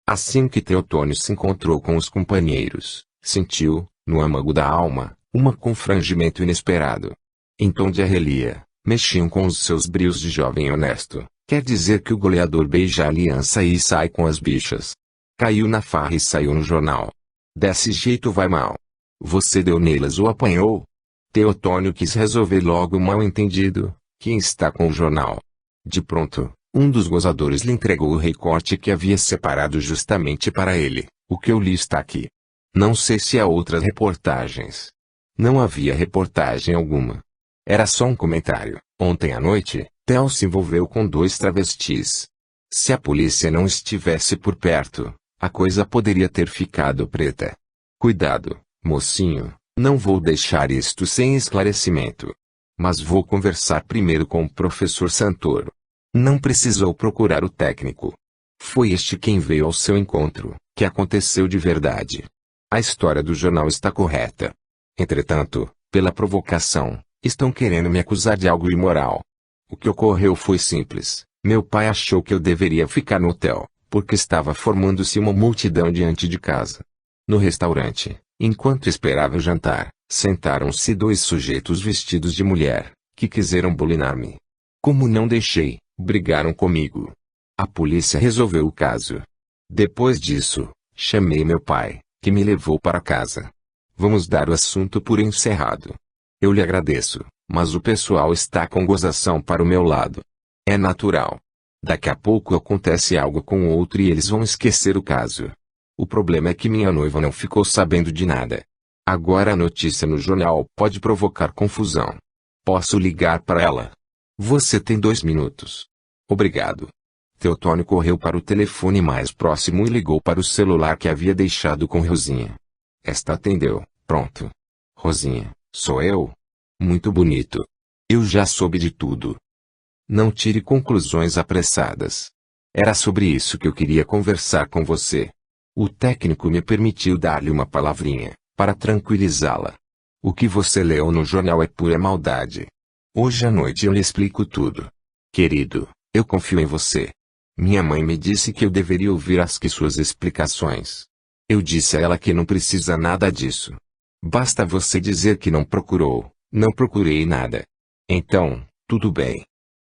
Assim que Teotônio se encontrou com os companheiros, sentiu, no âmago da alma, um confrangimento inesperado. Em tom de arrelia, mexiam com os seus brios de jovem honesto. Quer dizer que o goleador beija a aliança e sai com as bichas. Caiu na farra e saiu no jornal. Desse jeito vai mal. Você deu nelas ou apanhou? Teotônio quis resolver logo o mal-entendido. Quem está com o jornal? De pronto, um dos gozadores lhe entregou o recorte que havia separado justamente para ele. O que eu li está aqui. Não sei se há outras reportagens. Não havia reportagem alguma. Era só um comentário. Ontem à noite, Theo se envolveu com 2 travestis. Se a polícia não estivesse por perto, a coisa poderia ter ficado preta. Cuidado, mocinho, não vou deixar isto sem esclarecimento. Mas vou conversar primeiro com o professor Santoro. Não precisou procurar o técnico. Foi este quem veio ao seu encontro, que aconteceu de verdade. A história do jornal está correta. Entretanto, pela provocação, estão querendo me acusar de algo imoral. O que ocorreu foi simples. Meu pai achou que eu deveria ficar no hotel, porque estava formando-se uma multidão diante de casa. No restaurante, enquanto esperava o jantar, sentaram-se dois sujeitos vestidos de mulher, que quiseram bulinar-me. Como não deixei, brigaram comigo. A polícia resolveu o caso. Depois disso, chamei meu pai, que me levou para casa. Vamos dar o assunto por encerrado. Eu lhe agradeço, mas o pessoal está com gozação para o meu lado. É natural. Daqui a pouco acontece algo com o outro e eles vão esquecer o caso. O problema é que minha noiva não ficou sabendo de nada. Agora a notícia no jornal pode provocar confusão. Posso ligar para ela? Você tem 2 minutos. Obrigado. Teotônio correu para o telefone mais próximo e ligou para o celular que havia deixado com Rosinha. Esta atendeu. Pronto. Rosinha, sou eu? Muito bonito. Eu já soube de tudo. Não tire conclusões apressadas. Era sobre isso que eu queria conversar com você. O técnico me permitiu dar-lhe uma palavrinha, para tranquilizá-la. O que você leu no jornal é pura maldade. Hoje à noite eu lhe explico tudo. Querido, eu confio em você. Minha mãe me disse que eu deveria ouvir suas explicações. Eu disse a ela que não precisa nada disso. Basta você dizer que não procurou, não procurei nada. Então, tudo bem.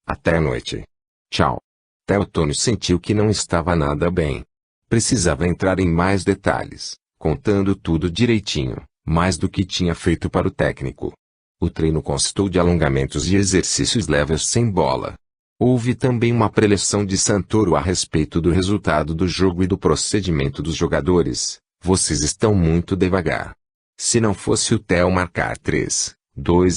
Até a noite. Tchau. Teotônio sentiu que não estava nada bem. Precisava entrar em mais detalhes, contando tudo direitinho, mais do que tinha feito para o técnico. O treino constou de alongamentos e exercícios leves sem bola. Houve também uma preleção de Santoro a respeito do resultado do jogo e do procedimento dos jogadores. Vocês estão muito devagar. Se não fosse o Theo marcar 3-2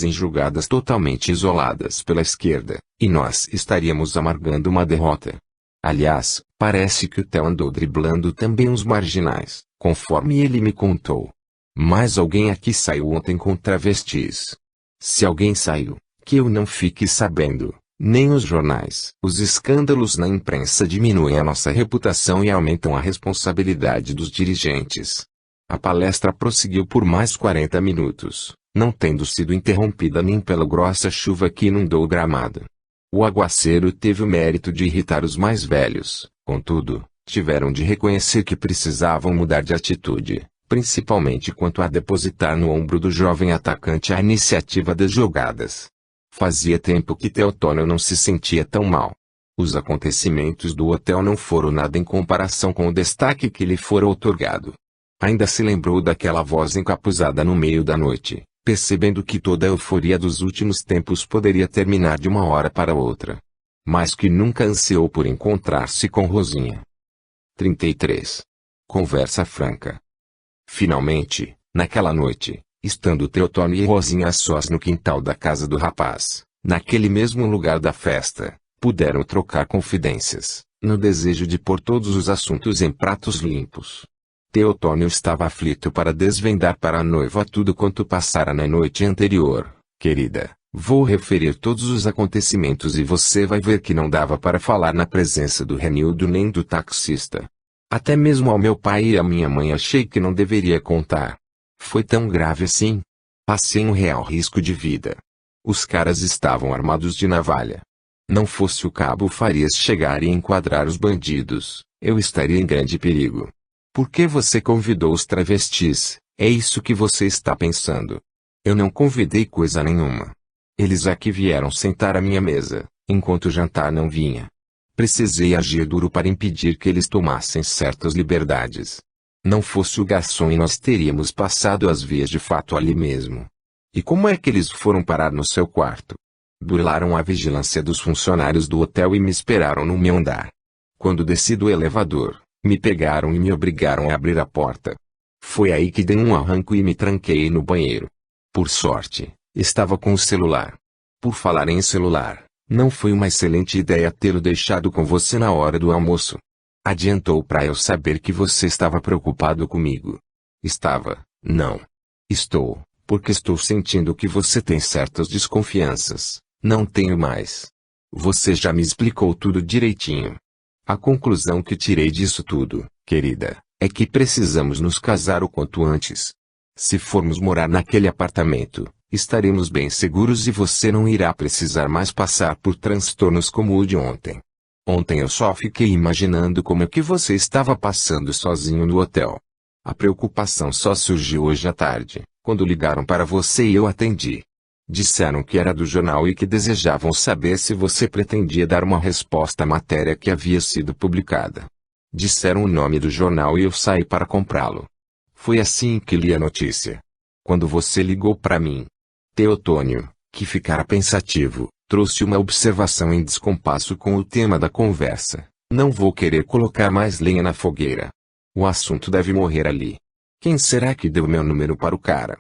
em jogadas totalmente isoladas pela esquerda, e nós estaríamos amargando uma derrota. Aliás, parece que o Theo andou driblando também os marginais, conforme ele me contou. Mas alguém aqui saiu ontem com travestis. Se alguém saiu, que eu não fique sabendo, nem os jornais. Os escândalos na imprensa diminuem a nossa reputação e aumentam a responsabilidade dos dirigentes. A palestra prosseguiu por mais 40 minutos, não tendo sido interrompida nem pela grossa chuva que inundou o gramado. O aguaceiro teve o mérito de irritar os mais velhos, contudo, tiveram de reconhecer que precisavam mudar de atitude, principalmente quanto a depositar no ombro do jovem atacante a iniciativa das jogadas. Fazia tempo que Teotônio não se sentia tão mal. Os acontecimentos do hotel não foram nada em comparação com o destaque que lhe fora outorgado. Ainda se lembrou daquela voz encapuzada no meio da noite, percebendo que toda a euforia dos últimos tempos poderia terminar de uma hora para outra. Mas que nunca ansiou por encontrar-se com Rosinha. 33. Conversa franca. Finalmente, naquela noite, estando Teotônio e Rosinha a sós no quintal da casa do rapaz, naquele mesmo lugar da festa, puderam trocar confidências, no desejo de pôr todos os assuntos em pratos limpos. Teotônio estava aflito para desvendar para a noiva tudo quanto passara na noite anterior. Querida, vou referir todos os acontecimentos e você vai ver que não dava para falar na presença do Renildo nem do taxista. Até mesmo ao meu pai e à minha mãe achei que não deveria contar. Foi tão grave assim? Passei um real risco de vida. Os caras estavam armados de navalha. Não fosse o cabo Farias chegar e enquadrar os bandidos, eu estaria em grande perigo. Por que você convidou os travestis? É isso que você está pensando. Eu não convidei coisa nenhuma. Eles aqui vieram sentar à minha mesa, enquanto o jantar não vinha. Precisei agir duro para impedir que eles tomassem certas liberdades. Não fosse o garçom e nós teríamos passado as vias de fato ali mesmo. E como é que eles foram parar no seu quarto? Burlaram a vigilância dos funcionários do hotel e me esperaram no meu andar. Quando desci do elevador, me pegaram e me obrigaram a abrir a porta. Foi aí que dei um arranco e me tranquei no banheiro. Por sorte, estava com o celular. Por falar em celular, Não foi uma excelente ideia tê-lo deixado com você na hora do almoço. Adiantou para eu saber que você estava preocupado comigo. Estava, não. Estou, porque estou sentindo que você tem certas desconfianças. Não tenho mais. Você já me explicou tudo direitinho. A conclusão que tirei disso tudo, querida, é que precisamos nos casar o quanto antes. Se formos morar naquele apartamento, estaremos bem seguros e você não irá precisar mais passar por transtornos como o de ontem. Ontem eu só fiquei imaginando como é que você estava passando sozinho no hotel. A preocupação só surgiu hoje à tarde, quando ligaram para você e eu atendi. Disseram que era do jornal e que desejavam saber se você pretendia dar uma resposta à matéria que havia sido publicada. Disseram o nome do jornal e eu saí para comprá-lo. Foi assim que li a notícia. Quando você ligou para mim, Teotônio, que ficara pensativo, trouxe uma observação em descompasso com o tema da conversa. Não vou querer colocar mais lenha na fogueira. O assunto deve morrer ali. Quem será que deu meu número para o cara?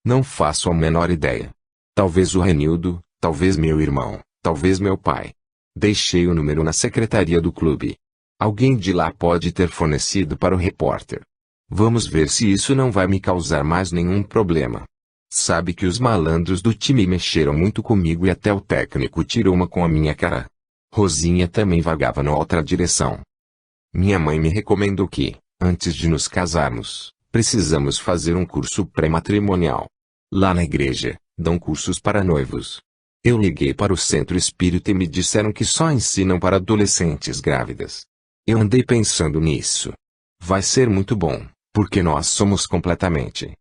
Não faço a menor ideia. Talvez o Renildo, talvez meu irmão, talvez meu pai. Deixei o número na secretaria do clube. Alguém de lá pode ter fornecido para o repórter. Vamos ver se isso não vai me causar mais nenhum problema. Sabe que os malandros do time mexeram muito comigo e até o técnico tirou uma com a minha cara. Rosinha também vagava na outra direção. Minha mãe me recomendou que, antes de nos casarmos, precisamos fazer um curso pré-matrimonial. Lá na igreja, dão cursos para noivos. Eu liguei para o centro espírita e me disseram que só ensinam para adolescentes grávidas. Eu andei pensando nisso. Vai ser muito bom, porque nós somos completamente,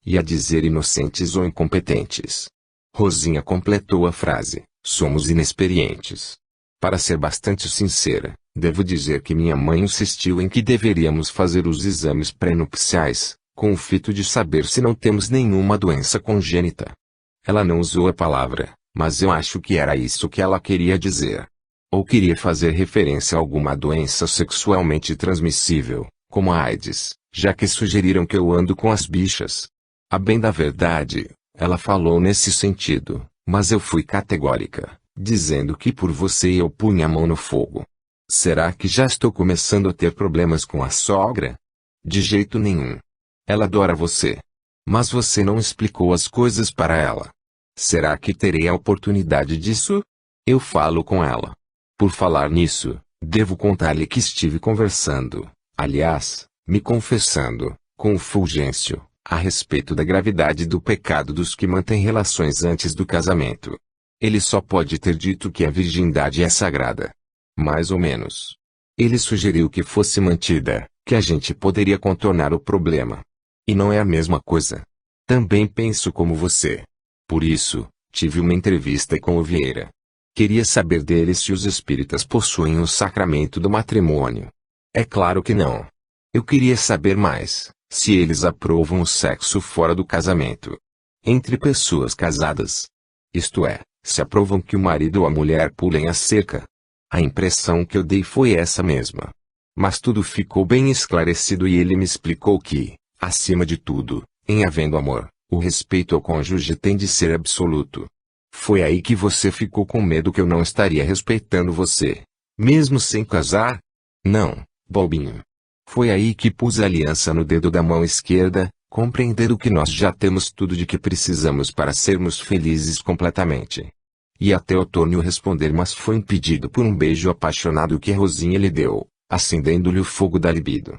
ia dizer inocentes ou incompetentes. Rosinha completou a frase, somos inexperientes. Para ser bastante sincera, devo dizer que minha mãe insistiu em que deveríamos fazer os exames pré-nupciais, com o fito de saber se não temos nenhuma doença congênita. Ela não usou a palavra, mas eu acho que era isso que ela queria dizer. Ou queria fazer referência a alguma doença sexualmente transmissível, como a AIDS, já que sugeriram que eu ando com as bichas. A bem da verdade, ela falou nesse sentido, mas eu fui categórica, dizendo que por você eu punha a mão no fogo. Será que já estou começando a ter problemas com a sogra? De jeito nenhum. Ela adora você. Mas você não explicou as coisas para ela. Será que terei a oportunidade disso? Eu falo com ela. Por falar nisso, devo contar-lhe que estive conversando, aliás, me confessando, com o Fulgêncio, a respeito da gravidade do pecado dos que mantêm relações antes do casamento. Ele só pode ter dito que a virgindade é sagrada. Mais ou menos. Ele sugeriu que fosse mantida, que a gente poderia contornar o problema. E não é a mesma coisa. Também penso como você. Por isso, tive uma entrevista com o Vieira. Queria saber dele se os espíritas possuem o sacramento do matrimônio. É claro que não. Eu queria saber mais, se eles aprovam o sexo fora do casamento. Entre pessoas casadas. Isto é, se aprovam que o marido ou a mulher pulem a cerca. A impressão que eu dei foi essa mesma. Mas tudo ficou bem esclarecido e ele me explicou que, acima de tudo, em havendo amor, o respeito ao cônjuge tem de ser absoluto. Foi aí que você ficou com medo que eu não estaria respeitando você, mesmo sem casar? Não, bobinho. Foi aí que pus a aliança no dedo da mão esquerda, compreendendo que nós já temos tudo de que precisamos para sermos felizes completamente. E até Otônio responder, mas foi impedido por um beijo apaixonado que Rosinha lhe deu, acendendo-lhe o fogo da libido.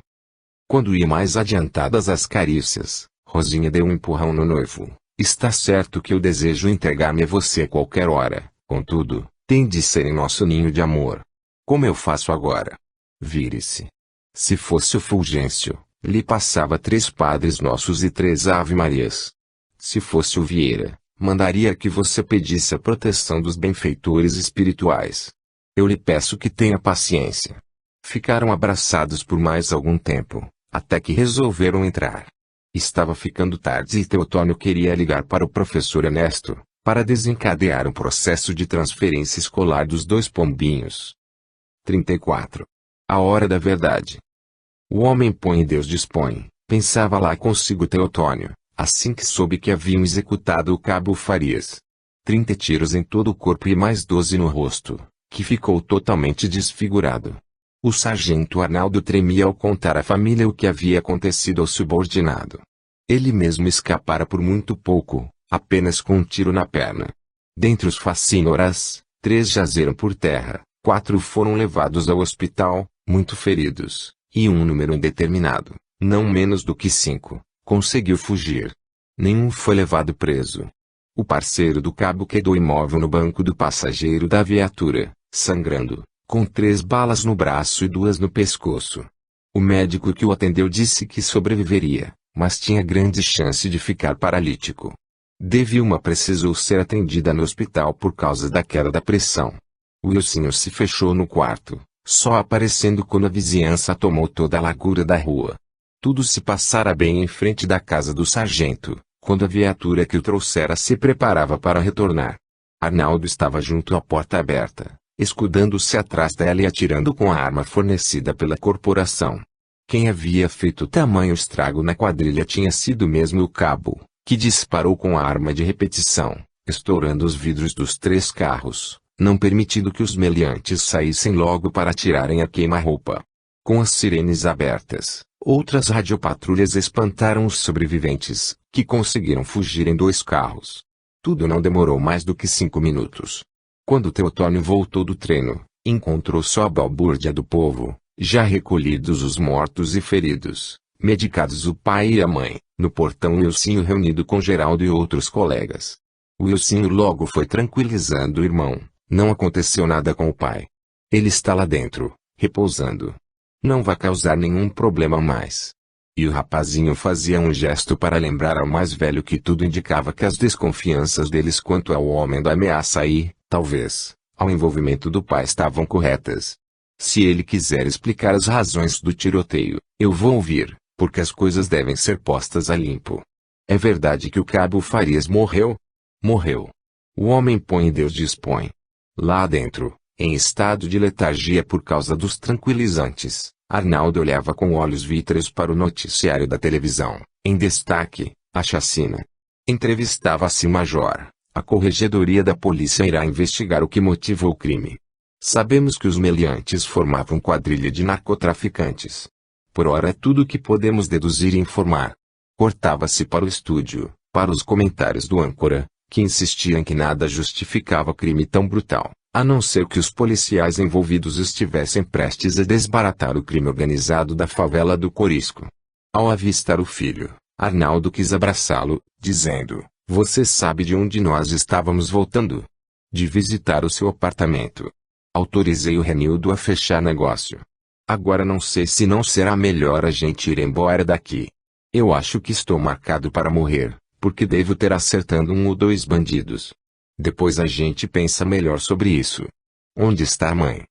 Quando ia mais adiantadas as carícias, Rosinha deu um empurrão no noivo. Está certo que eu desejo entregar-me a você a qualquer hora, contudo, tem de ser em nosso ninho de amor. Como eu faço agora? Vire-se. Se fosse o Fulgêncio, lhe passava 3 Padres Nossos e 3 Ave-Marias. Se fosse o Vieira, mandaria que você pedisse a proteção dos benfeitores espirituais. Eu lhe peço que tenha paciência. Ficaram abraçados por mais algum tempo, até que resolveram entrar. Estava ficando tarde e Teotônio queria ligar para o professor Ernesto, para desencadear um processo de transferência escolar dos 2 pombinhos. 34. A hora da verdade. O homem põe e Deus dispõe, pensava lá consigo Teotônio, assim que soube que haviam executado o cabo Farias. 30 tiros em todo o corpo e mais 12 no rosto, que ficou totalmente desfigurado. O sargento Arnaldo tremia ao contar à família o que havia acontecido ao subordinado. Ele mesmo escapara por muito pouco, apenas com um tiro na perna. Dentre os facínoras, 3 jazeram por terra, 4 foram levados ao hospital, muito feridos, e um número indeterminado, não menos do que 5, conseguiu fugir. Nenhum foi levado preso. O parceiro do cabo quedou imóvel no banco do passageiro da viatura, sangrando, com 3 balas no braço e 2 no pescoço. O médico que o atendeu disse que sobreviveria, mas tinha grande chance de ficar paralítico. Wilma precisou ser atendida no hospital por causa da queda da pressão. Wilson se fechou no quarto, só aparecendo quando a vizinhança tomou toda a largura da rua. Tudo se passara bem em frente da casa do sargento, quando a viatura que o trouxera se preparava para retornar. Arnaldo estava junto à porta aberta, escudando-se atrás dela e atirando com a arma fornecida pela corporação. Quem havia feito tamanho estrago na quadrilha tinha sido mesmo o cabo, que disparou com a arma de repetição, estourando os vidros dos 3 carros, não permitindo que os meliantes saíssem logo para atirarem a queima-roupa. Com as sirenes abertas, outras radiopatrulhas espantaram os sobreviventes, que conseguiram fugir em 2 carros. Tudo não demorou mais do que 5 minutos. Quando Teotônio voltou do treino, encontrou só a balbúrdia do povo, já recolhidos os mortos e feridos, medicados o pai e a mãe, no portão Wilson reunido com Geraldo e outros colegas. Wilson logo foi tranquilizando o irmão, não aconteceu nada com o pai. Ele está lá dentro, repousando. Não vai causar nenhum problema mais. E o rapazinho fazia um gesto para lembrar ao mais velho que tudo indicava que as desconfianças deles quanto ao homem da ameaça e, talvez, ao envolvimento do pai estavam corretas. Se ele quiser explicar as razões do tiroteio, eu vou ouvir, porque as coisas devem ser postas a limpo. É verdade que o cabo Farias morreu? Morreu. O homem põe e Deus dispõe. Lá dentro, em estado de letargia por causa dos tranquilizantes, Arnaldo olhava com olhos vítreos para o noticiário da televisão, em destaque, a chacina. Entrevistava-se o major. A corregedoria da polícia irá investigar o que motivou o crime. Sabemos que os meliantes formavam quadrilha de narcotraficantes. Por ora é tudo o que podemos deduzir e informar. Cortava-se para o estúdio, para os comentários do âncora, que insistia em que nada justificava crime tão brutal, a não ser que os policiais envolvidos estivessem prestes a desbaratar o crime organizado da favela do Corisco. Ao avistar o filho, Arnaldo quis abraçá-lo, dizendo: "Você sabe de onde nós estávamos voltando? De visitar o seu apartamento. Autorizei o Renildo a fechar negócio. Agora não sei se não será melhor a gente ir embora daqui. Eu acho que estou marcado para morrer, porque devo ter acertando 1 ou 2 bandidos. Depois a gente pensa melhor sobre isso. Onde está a mãe?"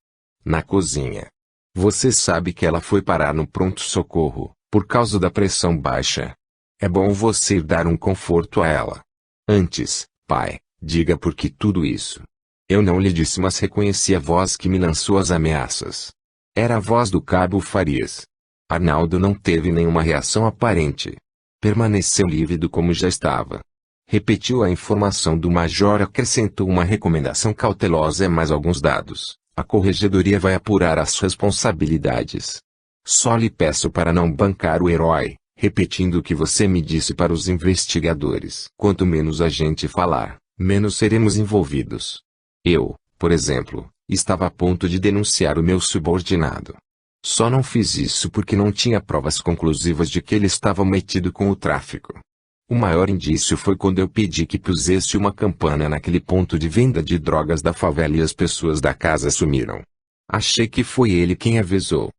"Na cozinha. Você sabe que ela foi parar no pronto-socorro, por causa da pressão baixa. É bom você ir dar um conforto a ela. Antes, pai, diga por que tudo isso." Eu não lhe disse, mas reconheci a voz que me lançou as ameaças. Era a voz do cabo Farias. Arnaldo não teve nenhuma reação aparente. Permaneceu lívido como já estava. Repetiu a informação do major e acrescentou uma recomendação cautelosa e mais alguns dados. A corregedoria vai apurar as responsabilidades. Só lhe peço para não bancar o herói, repetindo o que você me disse para os investigadores. Quanto menos a gente falar, menos seremos envolvidos. Eu, por exemplo, estava a ponto de denunciar o meu subordinado. Só não fiz isso porque não tinha provas conclusivas de que ele estava metido com o tráfico. O maior indício foi quando eu pedi que pusesse uma campana naquele ponto de venda de drogas da favela e as pessoas da casa sumiram. Achei que foi ele quem avisou.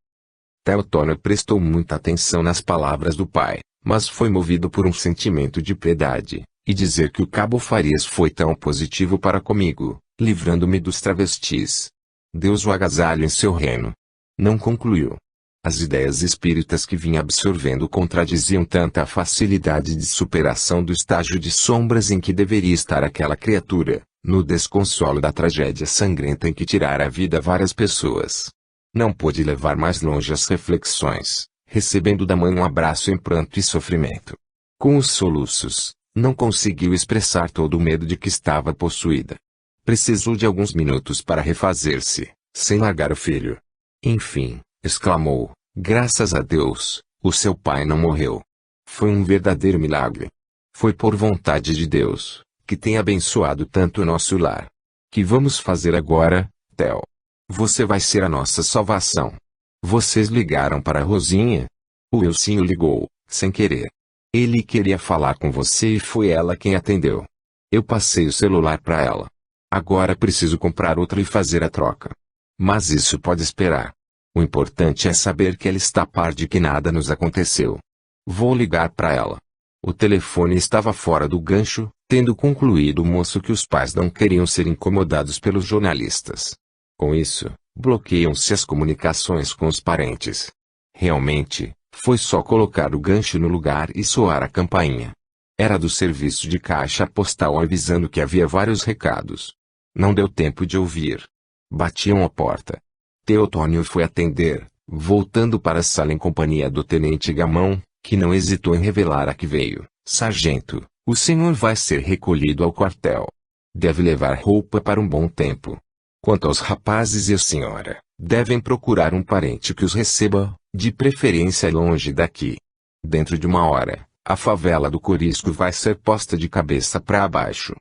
Teotônio prestou muita atenção nas palavras do pai, mas foi movido por um sentimento de piedade, e dizer que o cabo Farias foi tão positivo para comigo, livrando-me dos travestis. Deus o agasalho em seu reino. Não concluiu. As ideias espíritas que vinha absorvendo contradiziam tanta facilidade de superação do estágio de sombras em que deveria estar aquela criatura, no desconsolo da tragédia sangrenta em que tirara a vida várias pessoas. Não pôde levar mais longe as reflexões, recebendo da mãe um abraço em pranto e sofrimento. Com os soluços, Não conseguiu expressar todo o medo de que estava possuída. Precisou de alguns minutos para refazer-se, sem largar o filho. Enfim, exclamou, graças a Deus, o seu pai não morreu. Foi um verdadeiro milagre. Foi por vontade de Deus, que tem abençoado tanto o nosso lar. Que vamos fazer agora, Theo? Você vai ser a nossa salvação. Vocês ligaram para Rosinha? O Wilsinho ligou, sem querer. Ele queria falar com você e foi ela quem atendeu. Eu passei o celular para ela. Agora preciso comprar outro e fazer a troca. Mas isso pode esperar. O importante é saber que ela está a par de que nada nos aconteceu. Vou ligar para ela. O telefone estava fora do gancho, tendo concluído o moço que os pais não queriam ser incomodados pelos jornalistas. Com isso, bloqueiam-se as comunicações com os parentes. Realmente, foi só colocar o gancho no lugar e soar a campainha. Era do serviço de caixa postal avisando que havia vários recados. Não deu tempo de ouvir. Batiam a porta. Teotônio foi atender, voltando para a sala em companhia do tenente Gamão, que não hesitou em revelar a que veio. Sargento, o senhor vai ser recolhido ao quartel. Deve levar roupa para um bom tempo. Quanto aos rapazes e a senhora, devem procurar um parente que os receba, de preferência longe daqui. Dentro de uma hora, a favela do Corisco vai ser posta de cabeça para baixo.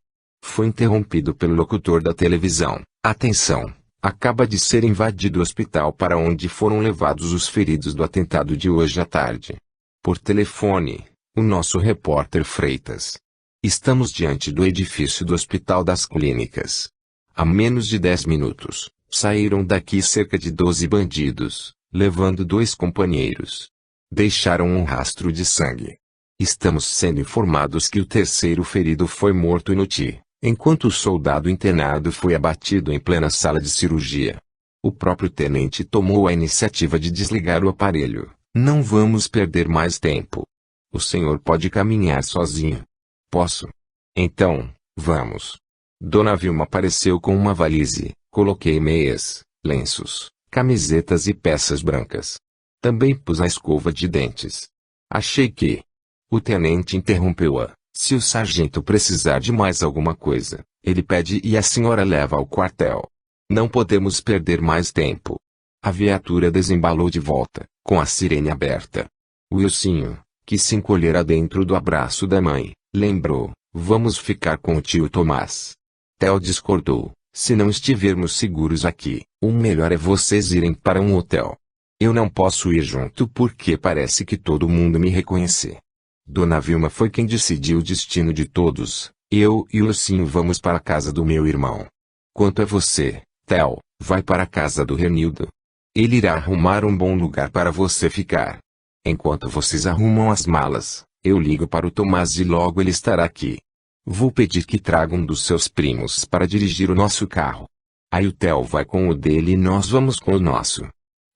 Foi interrompido pelo locutor da televisão. Atenção! Acaba de ser invadido o hospital para onde foram levados os feridos do atentado de hoje à tarde. Por telefone, o nosso repórter Freitas. Estamos diante do edifício do Hospital das Clínicas. Há menos de 10 minutos, saíram daqui cerca de 12 bandidos, levando 2 companheiros. Deixaram um rastro de sangue. Estamos sendo informados que o terceiro ferido foi morto no TI, enquanto o soldado internado foi abatido em plena sala de cirurgia. O próprio tenente tomou a iniciativa de desligar o aparelho. Não vamos perder mais tempo. O senhor pode caminhar sozinho. Posso? Então, vamos. Dona Vilma apareceu com uma valise. Coloquei meias, lenços, camisetas e peças brancas. Também pus a escova de dentes. Achei que... O tenente interrompeu-a. Se o sargento precisar de mais alguma coisa, ele pede e a senhora leva ao quartel. Não podemos perder mais tempo. A viatura desembalou de volta, com a sirene aberta. Wilsinho, que se encolhera dentro do abraço da mãe, lembrou, vamos ficar com o tio Tomás. Theo discordou, se não estivermos seguros aqui, o melhor é vocês irem para um hotel. Eu não posso ir junto porque parece que todo mundo me reconhece. Dona Vilma foi quem decidiu o destino de todos, eu e o Wilsinho vamos para a casa do meu irmão. Quanto a você, Theo, vai para a casa do Renildo. Ele irá arrumar um bom lugar para você ficar. Enquanto vocês arrumam as malas, eu ligo para o Tomás e logo ele estará aqui. Vou pedir que traga um dos seus primos para dirigir o nosso carro. Aí o Theo vai com o dele e nós vamos com o nosso.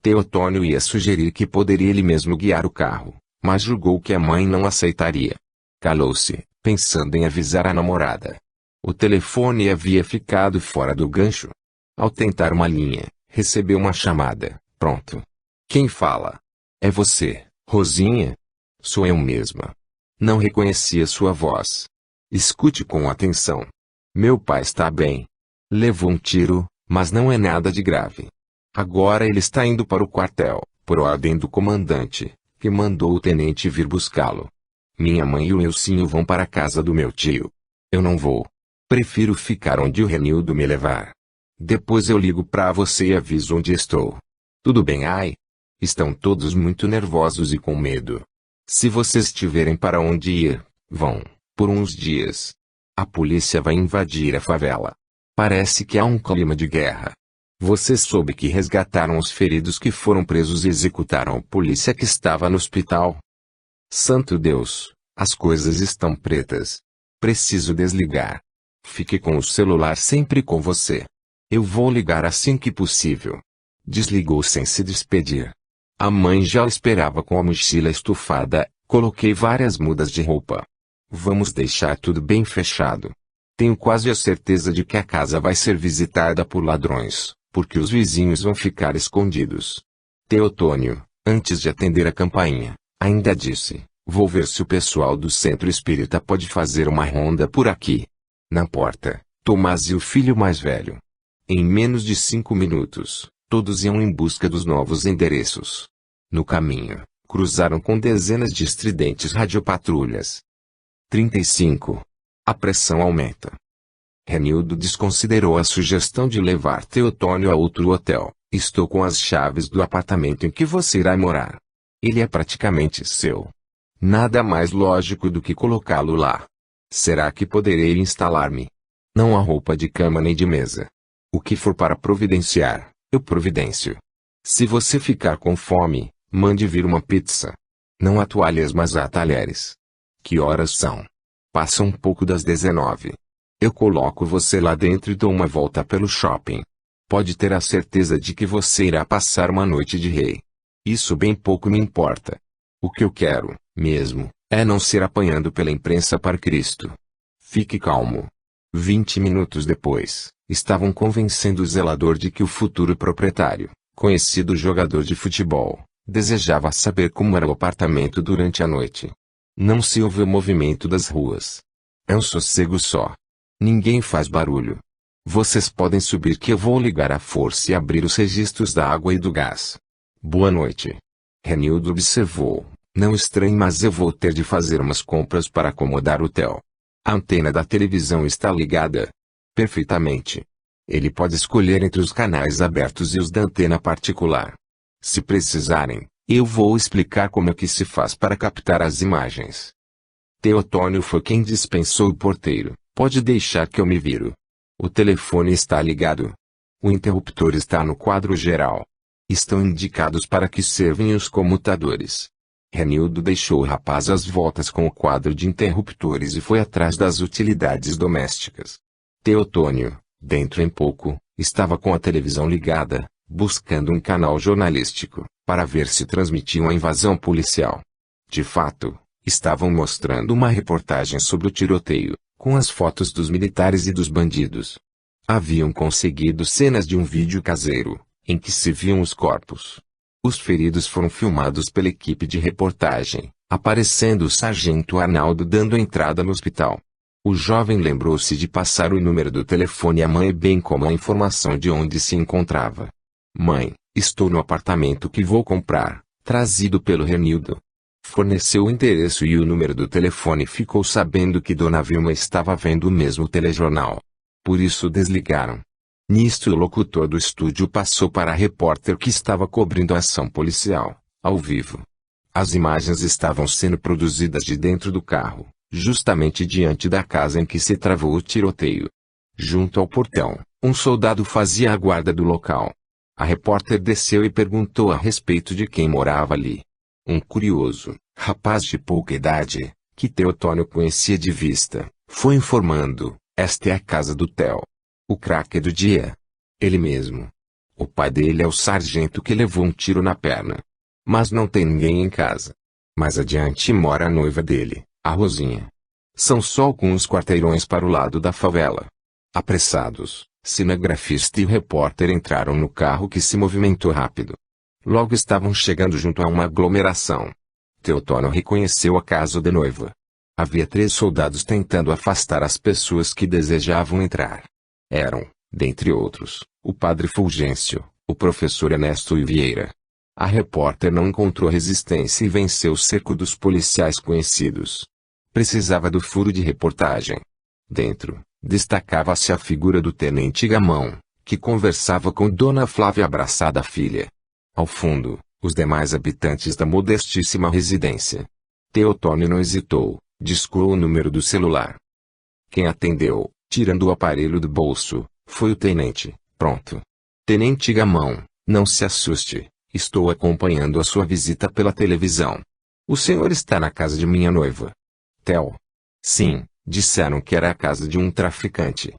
Teotônio ia sugerir que poderia ele mesmo guiar o carro, mas julgou que a mãe não aceitaria. Calou-se, pensando em avisar a namorada. O telefone havia ficado fora do gancho. Ao tentar uma linha, recebeu uma chamada. Pronto. Quem fala? É você, Rosinha? Sou eu mesma. Não reconhecia sua voz. Escute com atenção. Meu pai está bem. Levou um tiro, mas não é nada de grave. Agora ele está indo para o quartel, por ordem do comandante, que mandou o tenente vir buscá-lo. Minha mãe e o Wilsinho vão para a casa do meu tio. Eu não vou. Prefiro ficar onde o Renildo me levar. Depois eu ligo pra você e aviso onde estou. Tudo bem, ai? Estão todos muito nervosos e com medo. Se vocês tiverem para onde ir, vão, por uns dias. A polícia vai invadir a favela. Parece que há um clima de guerra. Você soube que resgataram os feridos que foram presos e executaram a polícia que estava no hospital? Santo Deus, as coisas estão pretas. Preciso desligar. Fique com o celular sempre com você. Eu vou ligar assim que possível. Desligou sem se despedir. A mãe já o esperava com a mochila estufada. Coloquei várias mudas de roupa. Vamos deixar tudo bem fechado. Tenho quase a certeza de que a casa vai ser visitada por ladrões, porque os vizinhos vão ficar escondidos. Teotônio, antes de atender a campainha, ainda disse, Vou ver se o pessoal do centro espírita pode fazer uma ronda por aqui. Na porta, Tomás e o filho mais velho. Em menos de 5 minutos, todos iam em busca dos novos endereços. No caminho, cruzaram com dezenas de estridentes radiopatrulhas. 35. A pressão aumenta. Renildo desconsiderou a sugestão de levar Teotônio a outro hotel. Estou com as chaves do apartamento em que você irá morar. Ele é praticamente seu. Nada mais lógico do que colocá-lo lá. Será que poderei instalar-me? Não há roupa de cama nem de mesa. O que for para providenciar, eu providencio. Se você ficar com fome, mande vir uma pizza. Não há toalhas, mas há talheres. Que horas são? Passa um pouco das 19. Eu coloco você lá dentro e dou uma volta pelo shopping. Pode ter a certeza de que você irá passar uma noite de rei. Isso bem pouco me importa. O que eu quero, mesmo, é não ser apanhado pela imprensa para Cristo. Fique calmo. 20 minutos depois, estavam convencendo o zelador de que o futuro proprietário, conhecido jogador de futebol, desejava saber como era o apartamento durante a noite. Não se ouve o movimento das ruas. É um sossego só. Ninguém faz barulho. Vocês podem subir que eu vou ligar a força e abrir os registros da água e do gás. Boa noite. Renildo observou. Não estranhe, mas eu vou ter de fazer umas compras para acomodar o hotel. A antena da televisão está ligada? Perfeitamente. Ele pode escolher entre os canais abertos e os da antena particular. Se precisarem, eu vou explicar como é que se faz para captar as imagens. Teotônio foi quem dispensou o porteiro. Pode deixar que eu me viro. O telefone está ligado. O interruptor está no quadro geral. Estão indicados para que servem os comutadores. Renildo deixou o rapaz às voltas com o quadro de interruptores e foi atrás das utilidades domésticas. Teotônio, dentro em pouco, estava com a televisão ligada, buscando um canal jornalístico, para ver se transmitiam a invasão policial. De fato, estavam mostrando uma reportagem sobre o tiroteio, com as fotos dos militares e dos bandidos. Haviam conseguido cenas de um vídeo caseiro, em que se viam os corpos. Os feridos foram filmados pela equipe de reportagem, aparecendo o sargento Arnaldo dando entrada no hospital. O jovem lembrou-se de passar o número do telefone à mãe bem como a informação de onde se encontrava. Mãe, estou no apartamento que vou comprar, trazido pelo Renildo. Forneceu o endereço e o número do telefone e ficou sabendo que Dona Vilma estava vendo o mesmo telejornal. Por isso desligaram. Nisto o locutor do estúdio passou para a repórter que estava cobrindo a ação policial, ao vivo. As imagens estavam sendo produzidas de dentro do carro, justamente diante da casa em que se travou o tiroteio. Junto ao portão, um soldado fazia a guarda do local. A repórter desceu e perguntou a respeito de quem morava ali. Um curioso, rapaz de pouca idade, que Teotônio conhecia de vista, foi informando: esta é a casa do Theo. O craque do dia. Ele mesmo. O pai dele é o sargento que levou um tiro na perna. Mas não tem ninguém em casa. Mais adiante mora a noiva dele, a Rosinha. São só alguns quarteirões para o lado da favela. Apressados, cinegrafista e o repórter entraram no carro que se movimentou rápido. Logo estavam chegando junto a uma aglomeração. Teotônio reconheceu a casa da noiva. Havia 3 soldados tentando afastar as pessoas que desejavam entrar. Eram, dentre outros, o padre Fulgêncio, o professor Ernesto e Vieira. A repórter não encontrou resistência e venceu o cerco dos policiais conhecidos. Precisava do furo de reportagem. Dentro, destacava-se a figura do tenente Gamão, que conversava com Dona Flávia abraçada à filha. Ao fundo, os demais habitantes da modestíssima residência. Teotônio não hesitou, discou o número do celular. Quem atendeu, tirando o aparelho do bolso, foi o tenente. Pronto. Tenente Gamão, não se assuste, estou acompanhando a sua visita pela televisão. O senhor está na casa de minha noiva. Theo? Sim, disseram que era a casa de um traficante.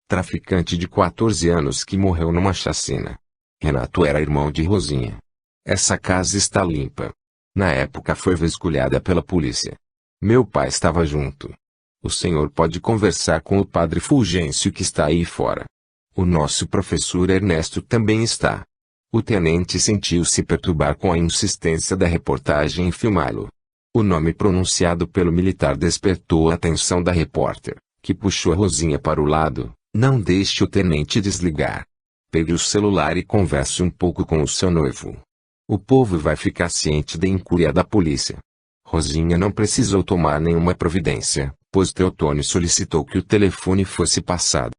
Traficante de 14 anos que morreu numa chacina. Renato era irmão de Rosinha. Essa casa está limpa. Na época foi vasculhada pela polícia. Meu pai estava junto. O senhor pode conversar com o padre Fulgêncio que está aí fora. O nosso professor Ernesto também está. O tenente sentiu-se perturbar com a insistência da reportagem em filmá-lo. O nome pronunciado pelo militar despertou a atenção da repórter, que puxou a Rosinha para o lado. Não deixe o tenente desligar. Pegue o celular e converse um pouco com o seu noivo. O povo vai ficar ciente da incúria da polícia. Rosinha não precisou tomar nenhuma providência, pois Teotônio solicitou que o telefone fosse passado.